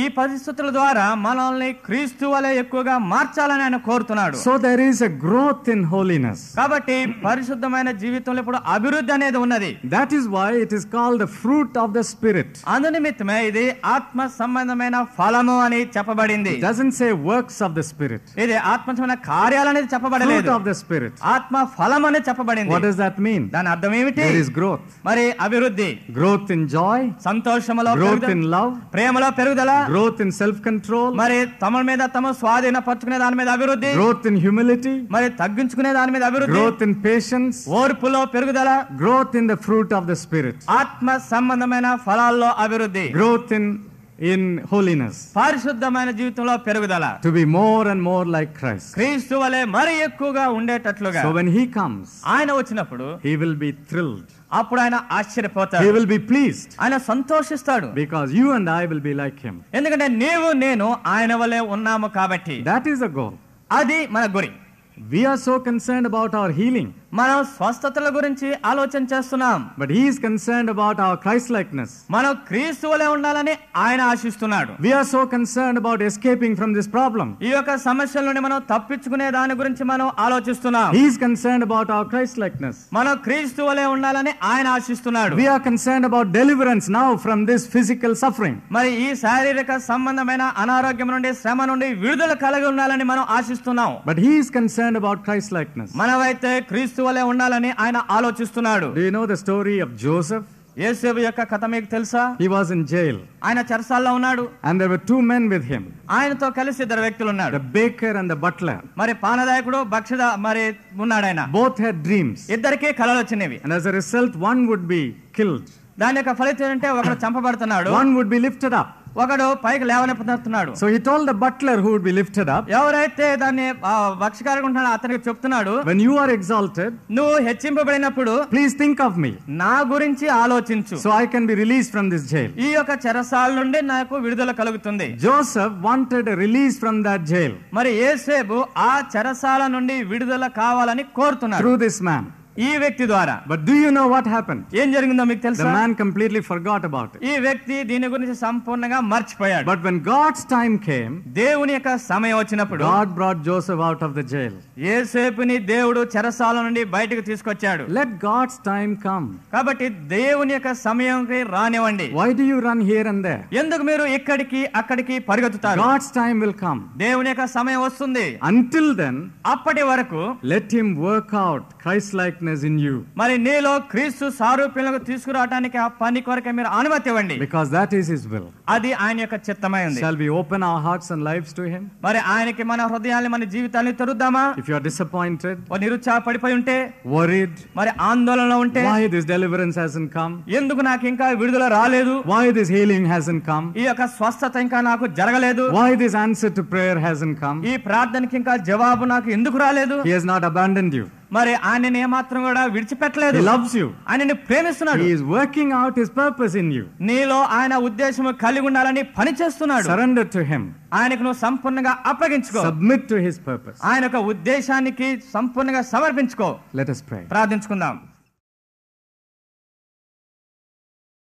ఈ పరిస్థితుల ద్వారా మనల్ని క్రీస్తు వలె ఎక్కువగా మార్చాలని ఆయన కోరుతున్నాడు. So there is a growth in holiness. కాబట్టి పరిశుద్ధమైన జీవితంలో ఇప్పుడు అభివృద్ధి అనేది ఉన్నది. That is why it is called the fruit of the Spirit. అందునిమిత్తమే ఇది ఆత్మ సంబంధమైన ఫలము అని చెప్పబడింది. It doesn't say works of the Spirit. ఇది ఆత్మ సంబంధమైన కార్యాలు అనేది చెప్పబడలేదు. Fruit of the Spirit. ఆత్మ ఫలం అనేది చెప్పబడింది. What does that mean? దాని అర్థం ఏమిటి? There is growth. మరి అభివృద్ధి, growth in joy, సంతోషములో growth పెరుగుదల, in love, ప్రేమలో పెరుగుదల, growth in self control, మరి తమ మీద తమ స్వాధీనపరచుకునే దాని మీద అభివృద్ధి, growth in humility, మరి తగ్గించుకునే దాని మీద అభివృద్ధి, growth in patience, ఓర్పులో పెరుగుదల, growth in the fruit of the Spirit, ఆత్మ సంబంధమైన ఫలాల్లో అభివృద్ధి, growth in holiness, పరిశుద్ధమైన జీవితంలో పెరుగుదల, to be more and more like Christ. క్రీస్తు వలె మరి ఎక్కువగా ఉండేటట్లుగా. So when he comes, ఆయన వచ్చినప్పుడు he will be thrilled, అప్పుడు ఆయన ఆశ్చర్యపోతాడు, he will be pleased, ఆయన సంతోషిస్తాడు. because you and I will be like him. ఎందుకంటే నీవు నేను ఆయన వలె ఉన్నాము కాబట్టి. That is the goal. అది మన గురి. We are so concerned about our healing, మనం స్వస్థతల గురించి ఆలోచన చేస్తున్నాం. but he is concerned about our Christ-likeness. మనం క్రీస్తు వలె ఉండాలని ఆయన ఆశిస్తున్నాడు. We are so concerned about escaping from this problem. ఈ యొక్క సమస్యల నుండి మనం తప్పించుకునే దాని గురించి మనం ఆలోచిస్తున్నాం. He is concerned about our Christ-likeness. మనం క్రీస్తు వలె ఉండాలని ఆయన ఆశిస్తున్నాడు. We are concerned about deliverance now from this physical suffering. మరి ఈ శారీరక సంబంధమైన అనారోగ్యం నుండి, శ్రమ నుండి విడుదల కలిగి ఉండాలని మనం ఆశిస్తున్నాం. But he is concerned about Christ-likeness. మనమైతే క్రీస్తు వలె ఉండాలని ఆయన ఆలోచిస్తున్నాడు. Do you know the story of Joseph? యోసేపు యొక్క కథ మీకు తెలుసా? He was in jail. ఆయన చెరసాల్లో ఉన్నాడు. And there were two men with him. ఆయనతో కలిసి ఇద్దరు వ్యక్తులు ఉన్నారు. The baker and the butler. మరి పానదాయకుడు, భక్షద మరి ఉన్నాడు ఆయన. Both had dreams. ఇద్దరికి కలలు వచ్చినవి. And as a result, one would be killed. దాని యొక్క ఫలితం ఏంటంటే ఒకడు చంపబడుతున్నాడు, one would be lifted up. ఒకడు పైకి లేవనెత్తుతున్నాడు. So he told the butler who would be lifted up, ఎవరైతే దాన్ని భక్షకారంగా ఉంటున్నాడో అతనికి చెప్తున్నాడు, when you are exalted, నువ్వు హెచ్చింపబడినప్పుడు please think of me, నా గురించి ఆలోచించు, so I can be released from this jail. ఈ యొక్క చెరసాల నుండి నాకు విడుదల కలుగుతుంది. Joseph wanted a release from that jail. మరి యోసేపు ఆ చెరసాల నుండి విడుదల కావాలని కోరుతున్నాడు through this man. ఈ వ్యక్తి ద్వారా. But do you know what happened? ఏం జరిగిందో మీకు తెలుసా? The man completely forgot about it. ఈ వ్యక్తి దీని గురించి సంపూర్ణంగా మర్చిపోయాడు. But when God's time came, దేవుని యొక్క సమయం వచ్చినప్పుడు God brought Joseph out of the jail. యోసేపుని దేవుడు చెరసాల నుండి బయటకు తీసుకొచ్చాడు. Let God's time come. కాబట్టి దేవుని యొక్క సమయంకి రానివ్వండి. Why do you run here and there? ఎందుకు మీరు ఇక్కడికి అక్కడికి పరిగెత్తుతారు? God's time will come. దేవుని యొక్క సమయం వస్తుంది. Until then, అప్పటి వరకు let him work out Christ-likeness likeness in you. మరి నీలో క్రీస్తు సారూప్యంలోకి తీసుకురావడానికి ఆ పని కొరకే మీరు అనుమతి ఇవ్వండి. Because that is his will. అది ఆయన యొక్క చిత్తమై ఉంది. Shall we open our hearts and lives to him? మరి ఆయనకి మన హృదయాన్ని మన జీవితాన్ని తెరుద్దామా? If you are disappointed, నిరుత్సాహపడిపోయి ఉంటే, worried, మరి ఆందోళనలో ఉంటే, why this deliverance hasn't come? ఎందుకు నాకు ఇంకా విడుదల రాలేదు? Why this healing hasn't come? ఈ యొక్క స్వస్థత ఇంకా నాకు జరగలేదు? Why this answer to prayer hasn't come? ఈ ప్రార్థనకి ఇంకా జవాబు నాకు ఎందుకు రాలేదు? He has not abandoned you. మరి ఆయనని ఏమాత్రం కూడా విడిచిపెట్టలేదు. He loves you. ఆయనని ప్రేమిస్తున్నాడు. He is working out his purpose in you. నీలో ఆయన ఉద్దేశము కలిగి ఉండాలని పని చేస్తున్నాడు. Surrender to him. ఆయనకు నువ్వు సంపూర్ణంగా అప్పగించుకో. Submit to his purpose. ఆయన యొక్క ఉద్దేశానికి సంపూర్ణంగా సమర్పించుకో. Let us pray. ప్రార్థించుకుందాం.